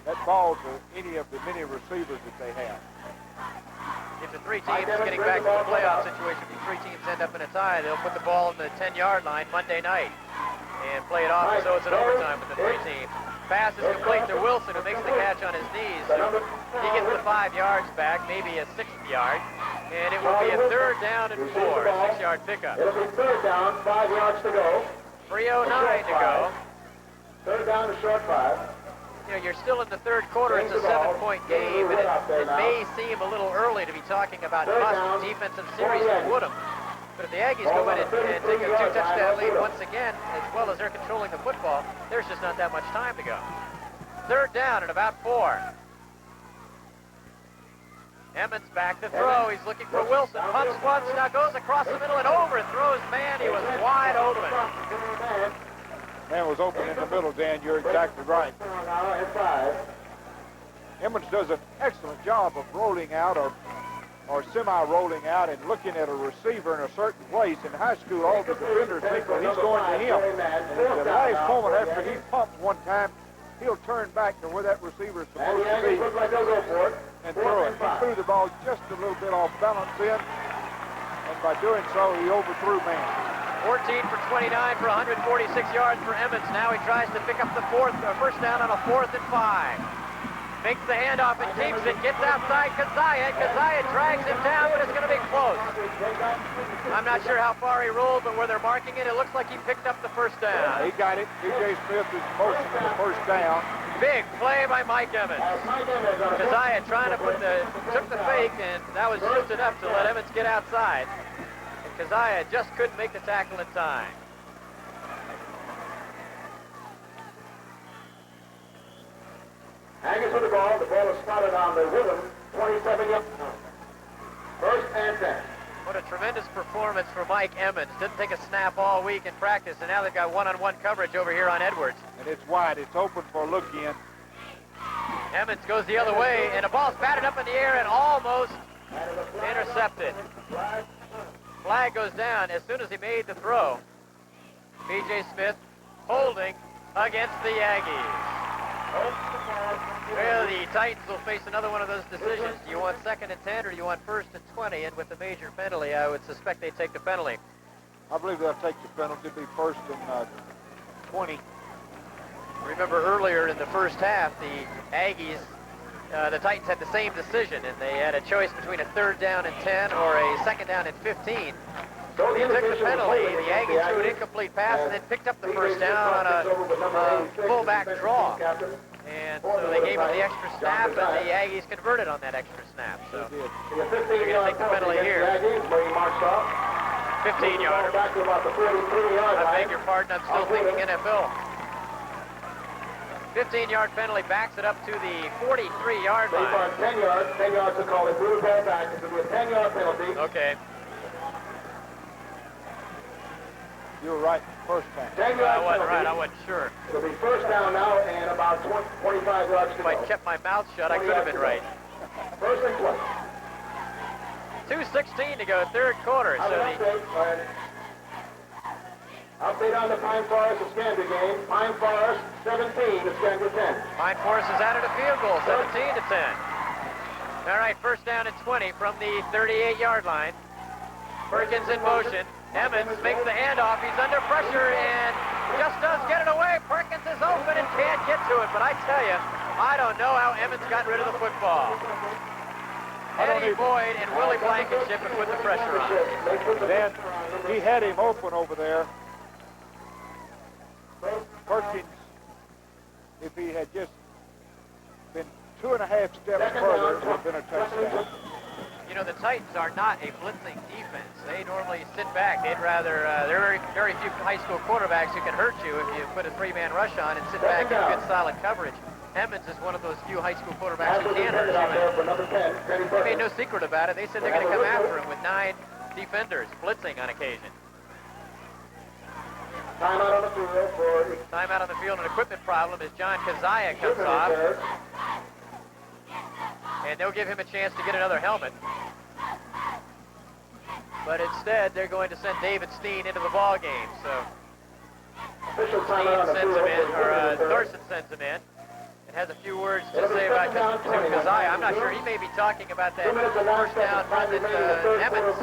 that ball to any of the many receivers that they have. If the 3 teams getting back to the playoff situation, if the 3 teams end up in a tie, they'll put the ball on the 10-yard line Monday night and play it off as though it's an overtime with the 3 teams. Pass is complete to Wilson, who makes the catch on his knees. So he gets the 5 yards back, maybe a 6th yard, and it will be a third down and 4, 6-yard pickup. It'll be third down, 5 yards to go. 3:09 to go. Third down to short 5. You know, you're still in the third quarter. It's a 7-point game, and it may seem a little early to be talking about must defensive series for Woodham. But if the Aggies go in and take a 2-touchdown lead once again, as well as they're controlling the football, there's just not that much time to go. Third down at about 4. Emmons back to throw. He's looking for Wilson. Pumps once, now goes across the middle and overthrows Man. He was wide open. Man was open in the middle, Dan. You're exactly right. Emmons does an excellent job of rolling out or semi-rolling out and looking at a receiver in a certain place. In high school, all the defenders think that he's going to him. And at the last moment after he pumps one time, he'll turn back to where that receiver is supposed to be. threw the ball just a little bit off balance in, and by doing so, he overthrew man. 14 for 29 for 146 yards for Emmons. Now he tries to pick up the first down on a 4th and 5. Makes the handoff and keeps it. Gets outside Kazaya. Kazaya drags him down, but it's going to be close. I'm not sure how far he rolled, but where they're marking it, it looks like he picked up the first down. He got it. T.J. Smith is motion for the first down. Big play by Mike Emmons. Kazaya trying to took the fake, and that was just enough to let Emmons get outside. And Kazaya just couldn't make the tackle in time. Aggies with the ball. The ball is spotted on the Woodham 27 yards. First and 10. What a tremendous performance for Mike Emmons. Didn't take a snap all week in practice, and now they've got one-on-one coverage over here on Edwards. And it's wide. It's open for a look in. Emmons goes the other way, and the ball's batted up in the air and almost intercepted. Flag goes down as soon as he made the throw. B.J. Smith holding against the Aggies. Well, the Titans will face another one of those decisions. Do you want 2nd and 10 or do you want 1st and 20? And with the major penalty, I would suspect they take the penalty. I believe they'll take the penalty. It'll be 1st and 20. Remember earlier in the first half, the Aggies, the Titans had the same decision, and they had a choice between a 3rd down and 10 or a 2nd down and 15. They took the penalty. The Aggies threw an incomplete pass and then picked up the first down on a fullback draw. And so they gave him the extra snap, and the Aggies converted on that extra snap. So they're going to take the penalty here. 15-yarder. I beg your pardon, I'm still thinking NFL. 15-yard penalty backs it up to the 43-yard line. 10 yards. 10 yards to call it. Threw the ball back. It's a 10-yard penalty. Okay. You were right first time. I wasn't right. I wasn't sure. It'll be first down now and about 25 yards to If go. I kept my mouth shut, I could have been right. First and 20. 2:16 to go, 3rd quarter. So Update on the Pine Forest Escambia game. Pine Forest 17, Escambia 10. Pine Forest has added a field goal, 17 to 10. All right, first down and 20 from the 38-yard line. Perkins in motion. Emmons makes the handoff. He's under pressure and just does get it away. Perkins is open and can't get to it. But I tell you, I don't know how Emmons got rid of the football. Eddie Boyd and Willie Blankenship have put the pressure on. Then he had him open over there. Perkins, if he had just been 2.5 steps further, it would have been a touchdown. You know, the Titans are not a blitzing defense. They normally sit back. They'd rather, there are very few high school quarterbacks who can hurt you if you put a 3-man rush on and sit back in good solid coverage. Emmons is one of those few high school quarterbacks who can hurt you. They made no secret about it. They said they're going to come after him with 9 defenders blitzing on occasion. Timeout on the field. Timeout on the field, an equipment problem as John Kazaya comes off. And they'll give him a chance to get another helmet. But instead, they're going to send David Steen into the ball game. So Steen sends him in, or Thorson sends him in, and has a few words to say about Kazaya. I'm not sure. He may be talking about that first down run that Emmons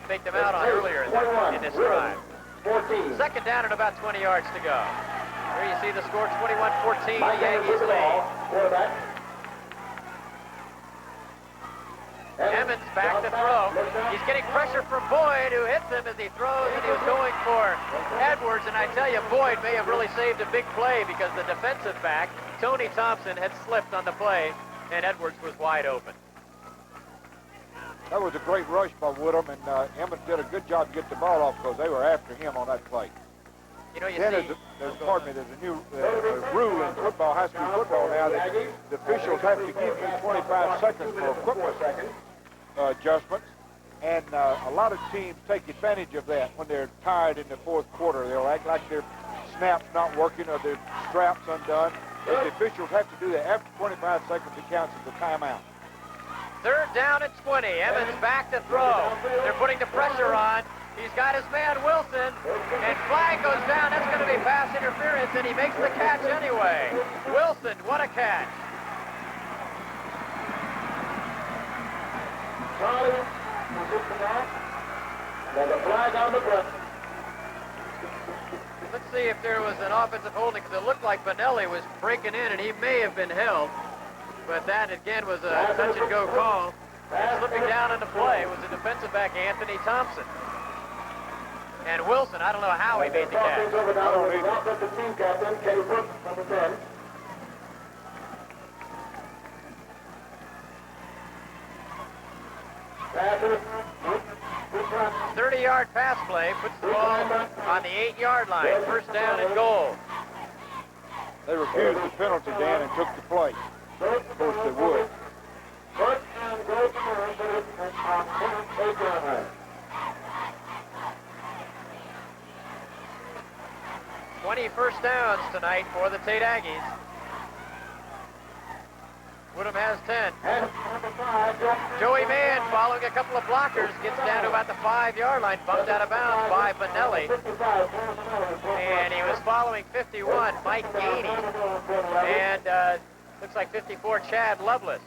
faked them out on earlier in this drive. 2nd down and about 20 yards to go. Here you see the score, 21-14, the Aggies lead. Emmons back to throw. He's getting pressure from Boyd, who hits him as he throws, and he was going for Edwards. And I tell you, Boyd may have really saved a big play because the defensive back, Tony Thompson, had slipped on the play, and Edwards was wide open. That was a great rush by Woodham, and Emmons did a good job to get the ball off because they were after him on that play. You know, there's a new rule in football, high school football now, that the officials have to give you 25 seconds for equipment adjustments, and a lot of teams take advantage of that when they're tired in the 4th quarter. They'll act like their snap's not working or their strap's undone. But the officials have to do that after 25 seconds. It counts as a timeout. 3rd down and 20. Evans back to throw. They're putting the pressure on. He's got his man Wilson, and flag goes down. That's going to be pass interference, and he makes the catch anyway. Wilson, what a catch. There's a flag on the play. Let's see if there was an offensive holding, because it looked like Benelli was breaking in, and he may have been held. But that, again, was a touch-and-go call. And slipping down into play was the defensive back, Anthony Thompson. And Wilson, I don't know how he made the catch. Over now with the offensive team captain, Kenny Brooks, number 10. 30-yard pass play puts the ball on the 8-yard line. First down and goal. They refused the penalty, Dan, and took the play. Of course they would. First and goal for 8-yard line. 20 first downs tonight for the Tate Aggies. Woodham has 10. Joey Mann, following a couple of blockers, gets down to about the 5-yard line, bumped out of bounds by Benelli. And he was following 51, Mike Gainey. And looks like 54, Chad Lovelace.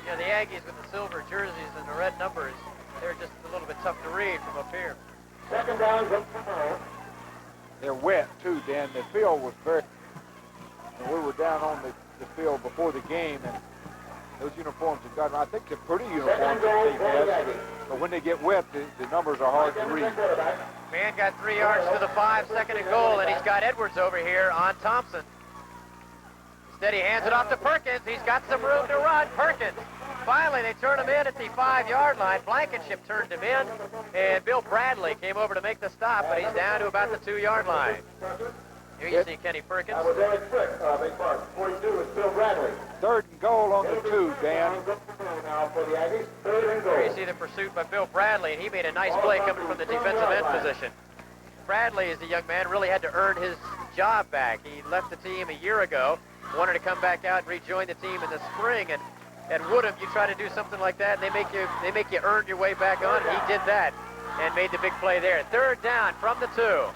You know, the Aggies with the silver jerseys and the red numbers, they're just a little bit tough to read from up here. Second down. They're wet, too, Dan. The field was very... And we were down on the field before the game, and those uniforms have gotten, I think they're pretty uniforms that Steve has, but when they get wet, the numbers are hard to read. Man got 3 yards to the 5, second and goal, and he's got Edwards over here on Thompson. Instead, he hands it off to Perkins. He's got some room to run. Perkins. Finally, they turn him in at the 5-yard line. Blankenship turned him in, and Bill Bradley came over to make the stop, but he's down to about the 2-yard line. Here you see Kenny Perkins. That was Eric Frick, big part. 42 is Bill Bradley. Third and goal on the 2, Dan. Now for the Aggies, third and goal. Here you see the pursuit by Bill Bradley, and he made a nice play coming from the defensive end position. Bradley, as a young man, really had to earn his job back. He left the team a year ago, wanted to come back out and rejoin the team in the spring, and at Woodham, you try to do something like that, and they make you earn your way back on. He did that and made the big play there. Third down from the 2.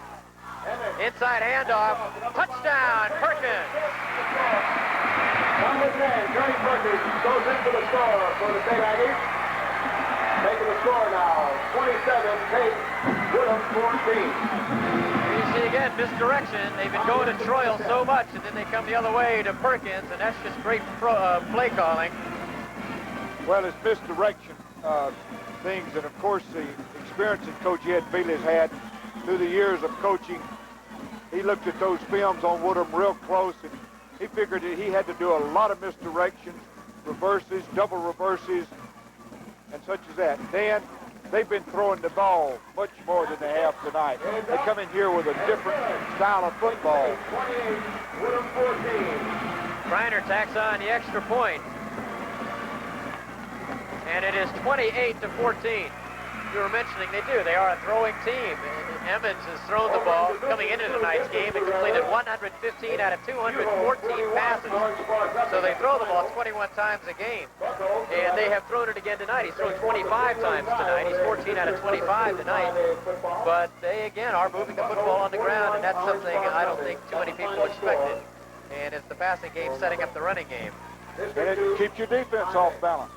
Inside handoff, touchdown, Perkins. Number 10, Johnny Perkins goes in for the score for the Tate Aggies. Making the score now, 27, Tate, Woodham 14. Here you see again, misdirection. They've been going to Troyle so much, and then they come the other way to Perkins, and that's just great play calling. Well, it's misdirection things, and of course the experience that Coach Ed Feely has had through the years of coaching. He looked at those films on Woodham real close, and he figured that he had to do a lot of misdirections, reverses, double reverses, and such as that. Dan, they've been throwing the ball much more than they have tonight. They come in here with a different style of football. 28, Woodham 14. Reiner tacks on the extra point. And it is 28-14. You were mentioning they are a throwing team. Emmons has thrown the ball coming into tonight's game and completed 115 out of 214 passes. So they throw the ball 21 times a game. And they have thrown it again tonight. He's thrown 25 times tonight. He's 14 out of 25 tonight. But they, again, are moving the football on the ground, and that's something I don't think too many people expected. And it's the passing game setting up the running game. And it keeps your defense off balance.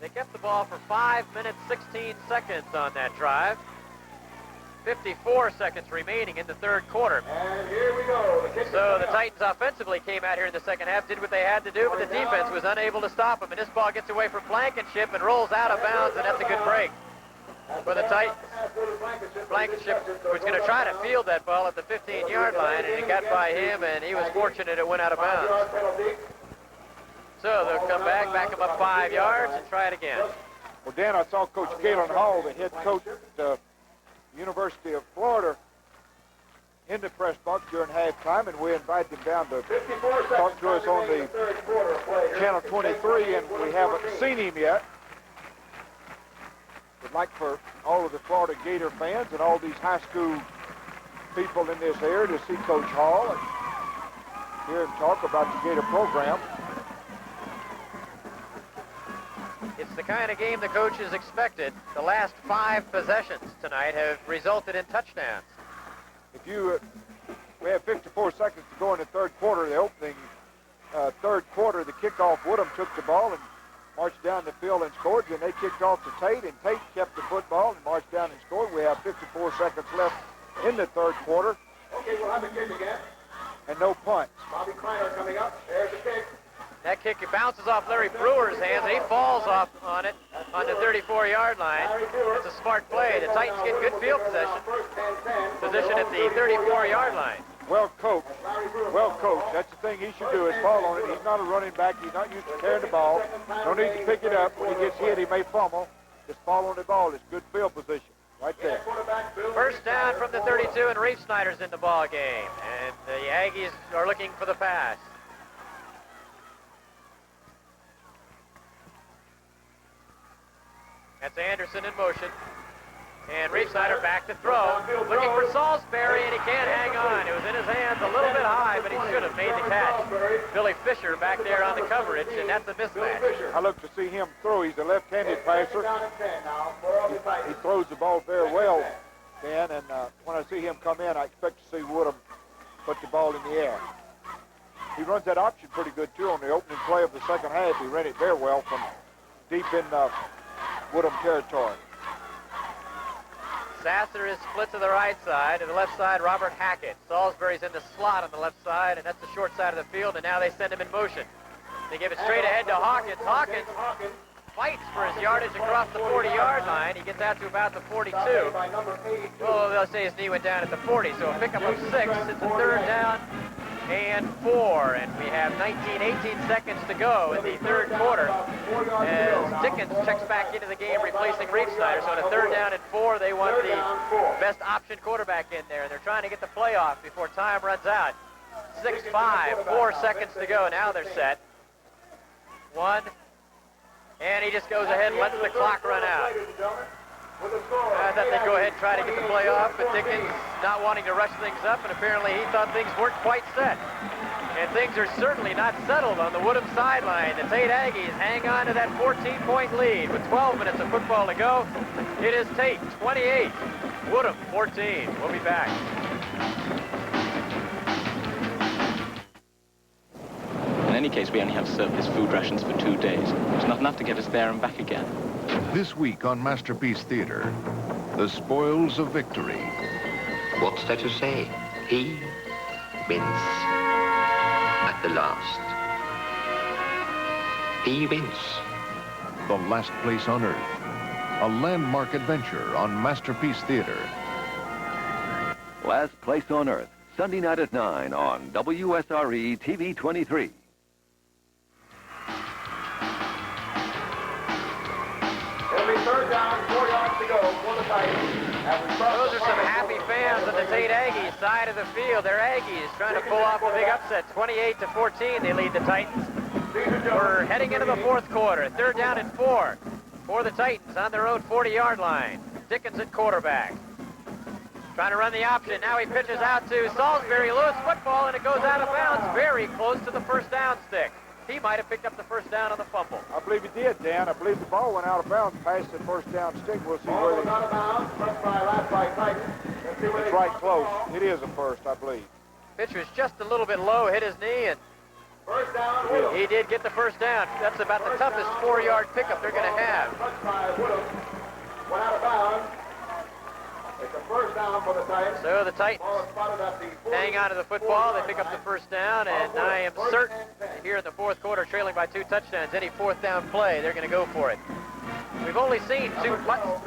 They kept the ball for 5 minutes, 16 seconds on that drive. 54 seconds remaining in the third quarter. And here we go. So the Titans offensively came out here in the second half, did what they had to do, but the defense was unable to stop them. And this ball gets away from Blankenship and rolls out of bounds, and that's a good break for the Titans. Blankenship was going to try to field that ball at the 15-yard line, and it got by him, and he was fortunate it went out of bounds. So they'll come back them up 5 yards, and try it again. Well, Dan, I saw Coach Galen Hall, the head coach at the University of Florida, in the press box during halftime, and we invited him down to talk to us on the Channel 23, and we haven't seen him yet. We'd like for all of the Florida Gator fans and all these high school people in this area to see Coach Hall and hear him talk about the Gator program. It's the kind of game the coaches expected. The last 5 possessions tonight have resulted in touchdowns. We have 54 seconds to go in the third quarter. The opening took the ball and marched down the field and scored. Then they kicked off to Tate, and Tate kept the football and marched down and scored. We have 54 seconds left in the third quarter. Okay, we'll have a kick again. And no punts. Bobby Kleiner coming up. There's the kick. That kick bounces off Larry Brewer's hands, and he falls off on it on the 34-yard line. It's a smart play. The Titans get good field possession. Position at the 34-yard line. Well coached. Well coached. That's the thing he should do is fall on it. He's not a running back. He's not used to carrying the ball. No need to pick it up. When he gets hit, he may fumble. Just fall on the ball. It's good field position. Right there. First down from the 32, and Reef Snyder's in the ball game. And the Aggies are looking for the pass. That's Anderson in motion. And Reef Snyder back to throw. Looking for Salisbury, and he can't hang on. It was in his hands a little bit high, but he should have made the catch. Billy Fisher back there on the coverage, and that's a mismatch. I look to see him throw. He's a left-handed passer. He throws the ball very well, Dan, and when I see him come in, I expect to see Woodham put the ball in the air. He runs that option pretty good, too, on the opening play of the second half. He ran it very well from deep in Woodham territory. Sasser is split to the right side. To the left side, Robert Hackett. Salisbury's in the slot on the left side, and that's the short side of the field, and now they send him in motion. They give it straight ahead to Hawkins. Hawkins fights for his yardage across the 40-yard line. He gets out to about the 42. Well, they'll say his knee went down at the 40, so a pickup of 6. It's a third down and 4, and we have 18 seconds to go in the third quarter as Dickens checks back into the game, replacing Reef Snyder. So on a third down and 4, they want the best option quarterback in there, and they're trying to get the play off before time runs out. 6-5, 4 seconds to go. Now they're set. 1, and he just goes ahead and lets the clock run out. I thought they'd go ahead and try to get the play off, but Dickens not wanting to rush things up, and apparently he thought things weren't quite set. And things are certainly not settled on the Woodham sideline. The Tate Aggies hang on to that 14-point lead with 12 minutes of football to go. It is Tate 28, Woodham 14. We'll be back. In any case, we only have surplus food rations for 2 days. It's not enough to get us there and back again. This week on Masterpiece Theater, the spoils of victory. What's there to say? He wins at the last. He wins. The Last Place on Earth, a landmark adventure on Masterpiece Theater. Last Place on Earth, Sunday night at 9 on WSRE TV 23. It'll be third down, 4 yards to go for the Titans. Those are some happy fans on the Tate Aggies side of the field. They're Aggies trying to pull off a big upset. 28-14, they lead the Titans. We're heading into the fourth quarter. Third down and 4 for the Titans on their own 40-yard line. Dickens at quarterback. Trying to run the option. Now he pitches out to Salisbury. Lewis football, and it goes out of bounds very close to the first down stick. He might have picked up the first down on the fumble. I believe he did, Dan. I believe the ball went out of bounds past the first down stick. We'll see where they... out of bounds, first by Titans. It's right close. It is a first, I believe. Pitch was just a little bit low, hit his knee, and first down, he did get the first down. That's about the toughest 4-yard pickup they're going to have. Went out of bounds. It's a first down for the Titans. So the Titans hang on to the football. They pick up the first down, and I am certain here in the fourth quarter, trailing by 2 touchdowns, any fourth down play, they're going to go for it. We've only seen 2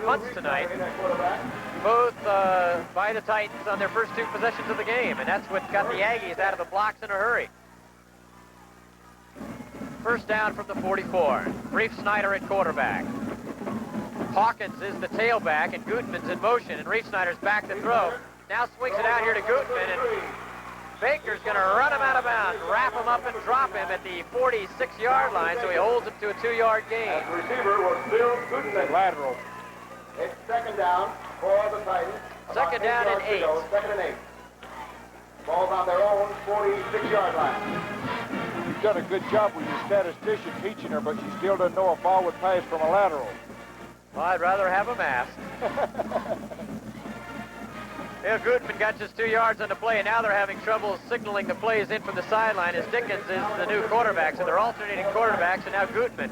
punts tonight, both by the Titans on their first 2 possessions of the game, and that's what got the Aggies out of the blocks in a hurry. First down from the 44. Reef Snyder at quarterback. Hawkins is the tailback, and Gutman's in motion, and Reef Snyder's back to throw. Now swings it out here to Gutman, and Baker's going to run him out of bounds, wrap him up and drop him at the 46-yard line, so he holds him to a 2-yard gain. The receiver was Bill Gutman. Lateral. It's second down for the Titans. Second down and 8. Second and 8. Ball's on their own 46-yard line. You've done a good job with your statistician teaching her, but she still doesn't know a ball would pass from a lateral. Well, I'd rather have him asked. Yeah, Gutman got just 2 yards on the play, and now they're having trouble signaling the plays in from the sideline as Dickens is the new quarterback. So they're alternating quarterbacks, and now Gutman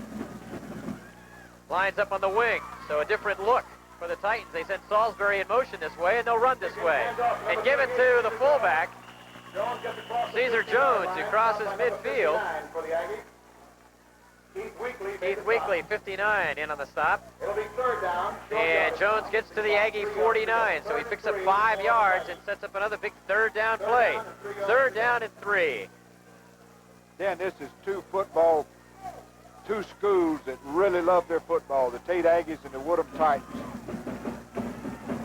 lines up on the wing. So a different look for the Titans. They sent Salisbury in motion this way, and they'll run this way. And give it to the fullback, Caesar Jones, who crosses midfield. Keith Weekly, 59, in on the stop. It'll be third down. And Jones gets to the Aggie 49, so he picks up 5 yards and sets up another big third down play. Third down and 3. Dan, this is two schools that really love their football, the Tate Aggies and the Woodham Titans.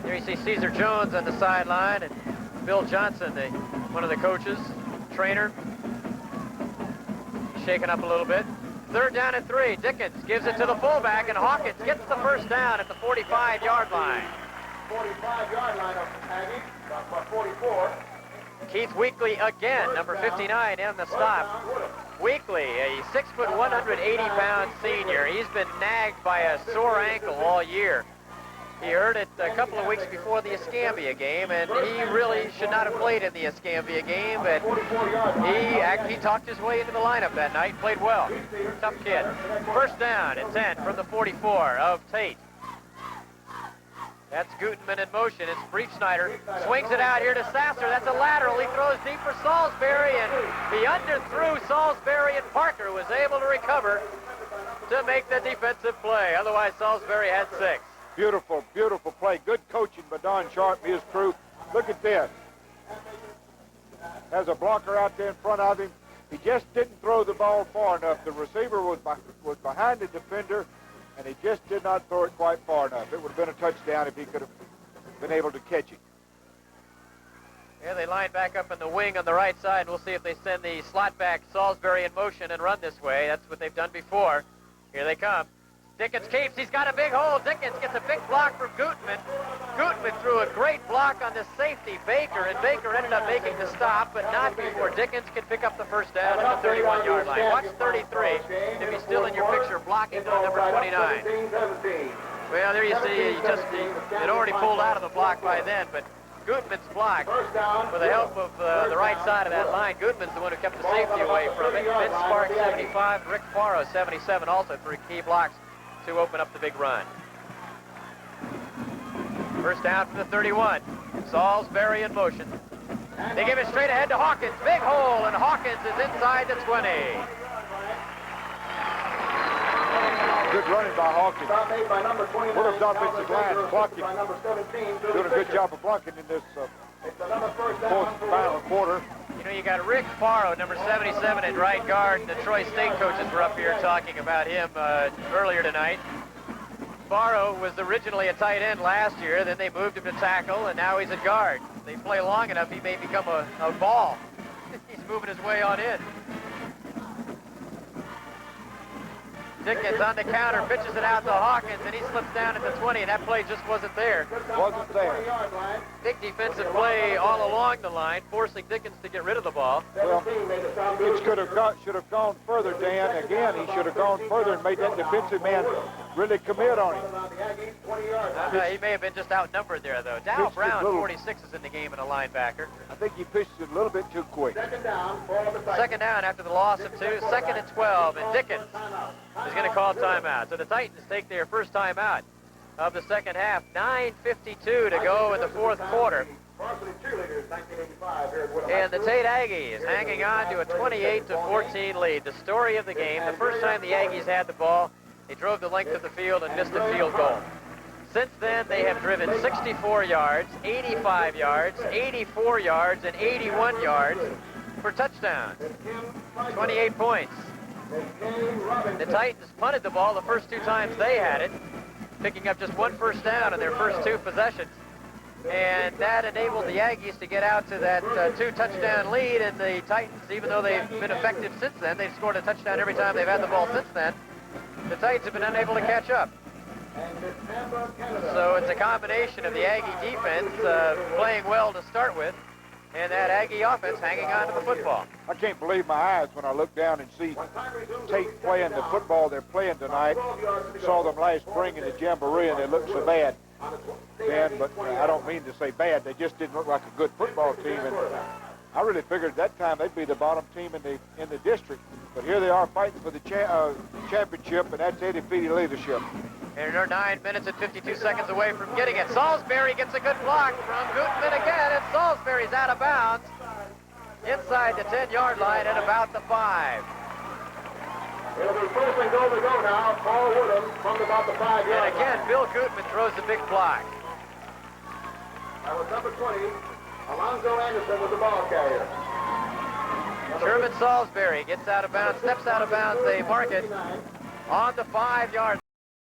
Here you see Caesar Jones on the sideline and Bill Johnson, one of the coaches, trainer, shaken up a little bit. Third down and 3. Dickens gives it to the fullback, and Hawkins gets the first down at the 45-yard line. 45-yard line of Aggie, 44. Keith Weekly again, number 59, in the stop. Weekly, a 6 foot, 180-pound senior. He's been nagged by a sore ankle all year. He hurt it a couple of weeks before the Escambia game, and he really should not have played in the Escambia game, but he talked his way into the lineup that night, played well. Tough kid. First down and 10 from the 44 of Tate. That's Gutman in motion. It's Briefsnyder. Swings it out here to Sasser. That's a lateral. He throws deep for Salisbury, and he underthrew Salisbury, and Parker was able to recover to make the defensive play. Otherwise, Salisbury had 6. Beautiful, beautiful play. Good coaching by Don Sharp and his crew. Look at this. Has a blocker out there in front of him. He just didn't throw the ball far enough. The receiver was behind the defender, and he just did not throw it quite far enough. It would have been a touchdown if he could have been able to catch it. Yeah, they line back up in the wing on the right side. We'll see if they send the slot back Salisbury in motion and run this way. That's what they've done before. Here they come. Dickens keeps. He's got a big hole. Dickens gets a big block from Gutman. Gutman threw a great block on the safety, Baker, and Baker ended up making the stop, but not before Dickens could pick up the first down at the 31-yard line. Watch 33, if he's still in your picture, blocking to number 29. Well, there you see, he had already pulled out of the block by then, but Gutman's block, with the help of the right side of that line, Gutman's the one who kept the safety away from it. Vince Sparks, 75, Rick Faro, 77, also threw key blocks to open up the big run. First down from the 31. Salisbury in motion. They give it straight ahead to Hawkins. Big hole, and Hawkins is inside the 20. Good running by Hawkins. Woodham's offensive line blocking. Doing a good job of blocking in this fourth final quarter. You know, you got Rick Faro, number 77 at right guard. The Troy State coaches were up here talking about him earlier tonight. Faro was originally a tight end last year, then they moved him to tackle, and now he's a guard. If they play long enough, he may become a ball. He's moving his way on in. Dickens on the counter, pitches it out to Hawkins, and he slips down at the 20, and that play just wasn't there. Wasn't there. Big defensive play all along the line, forcing Dickens to get rid of the ball. Well, it should have gone further, Dan. Again, he should have gone further and made that defensive man really commit on him. He may have been just outnumbered there, though. Dow Brown, 46, is in the game and a linebacker. I think he pitched it a little bit too quick. Second down after the loss of 2, 2nd and 12, and Dickens is going to call timeout. So the Titans take their first timeout of the second half. 9:52 to go in the fourth quarter. And the Tate Aggies hanging on to a 28-14 lead. The story of the game, the first time the Aggies had the ball, they drove the length of the field and missed a field goal. Since then, they have driven 64 yards, 85 yards, 84 yards, and 81 yards for touchdowns. 28 points. The Titans punted the ball the first 2 times they had it, picking up just 1 first down in their first 2 possessions. And that enabled the Aggies to get out to that 2-touchdown lead, and the Titans, even though they've been effective since then, they've scored a touchdown every time they've had the ball since then, the Titans have been unable to catch up. So it's a combination of the Aggie defense playing well to start with, and that Aggie offense hanging on to the football. I can't believe my eyes when I look down and see Tate playing the football they're playing tonight. Saw them last spring in the Jamboree, and they look so bad. bad, but I don't mean to say bad. They just didn't look like a good football team, and I really figured at that time they'd be the bottom team in the district. But here they are fighting for the championship, and that's Eddie Feely leadership. And they're 9 minutes and 52 seconds away from getting it. Salisbury gets a good block from Gutman again, and Salisbury's out of bounds inside the 10-yard line at about the 5. It'll be first and goal to go now. Paul Woodham from about the 5-yard line. And again, Bill Gutman throws the big block. That was number 20. Alonzo Anderson was the ball carrier. Sherman Salisbury gets out of bounds, steps out of bounds. They mark it on the 5-yard line.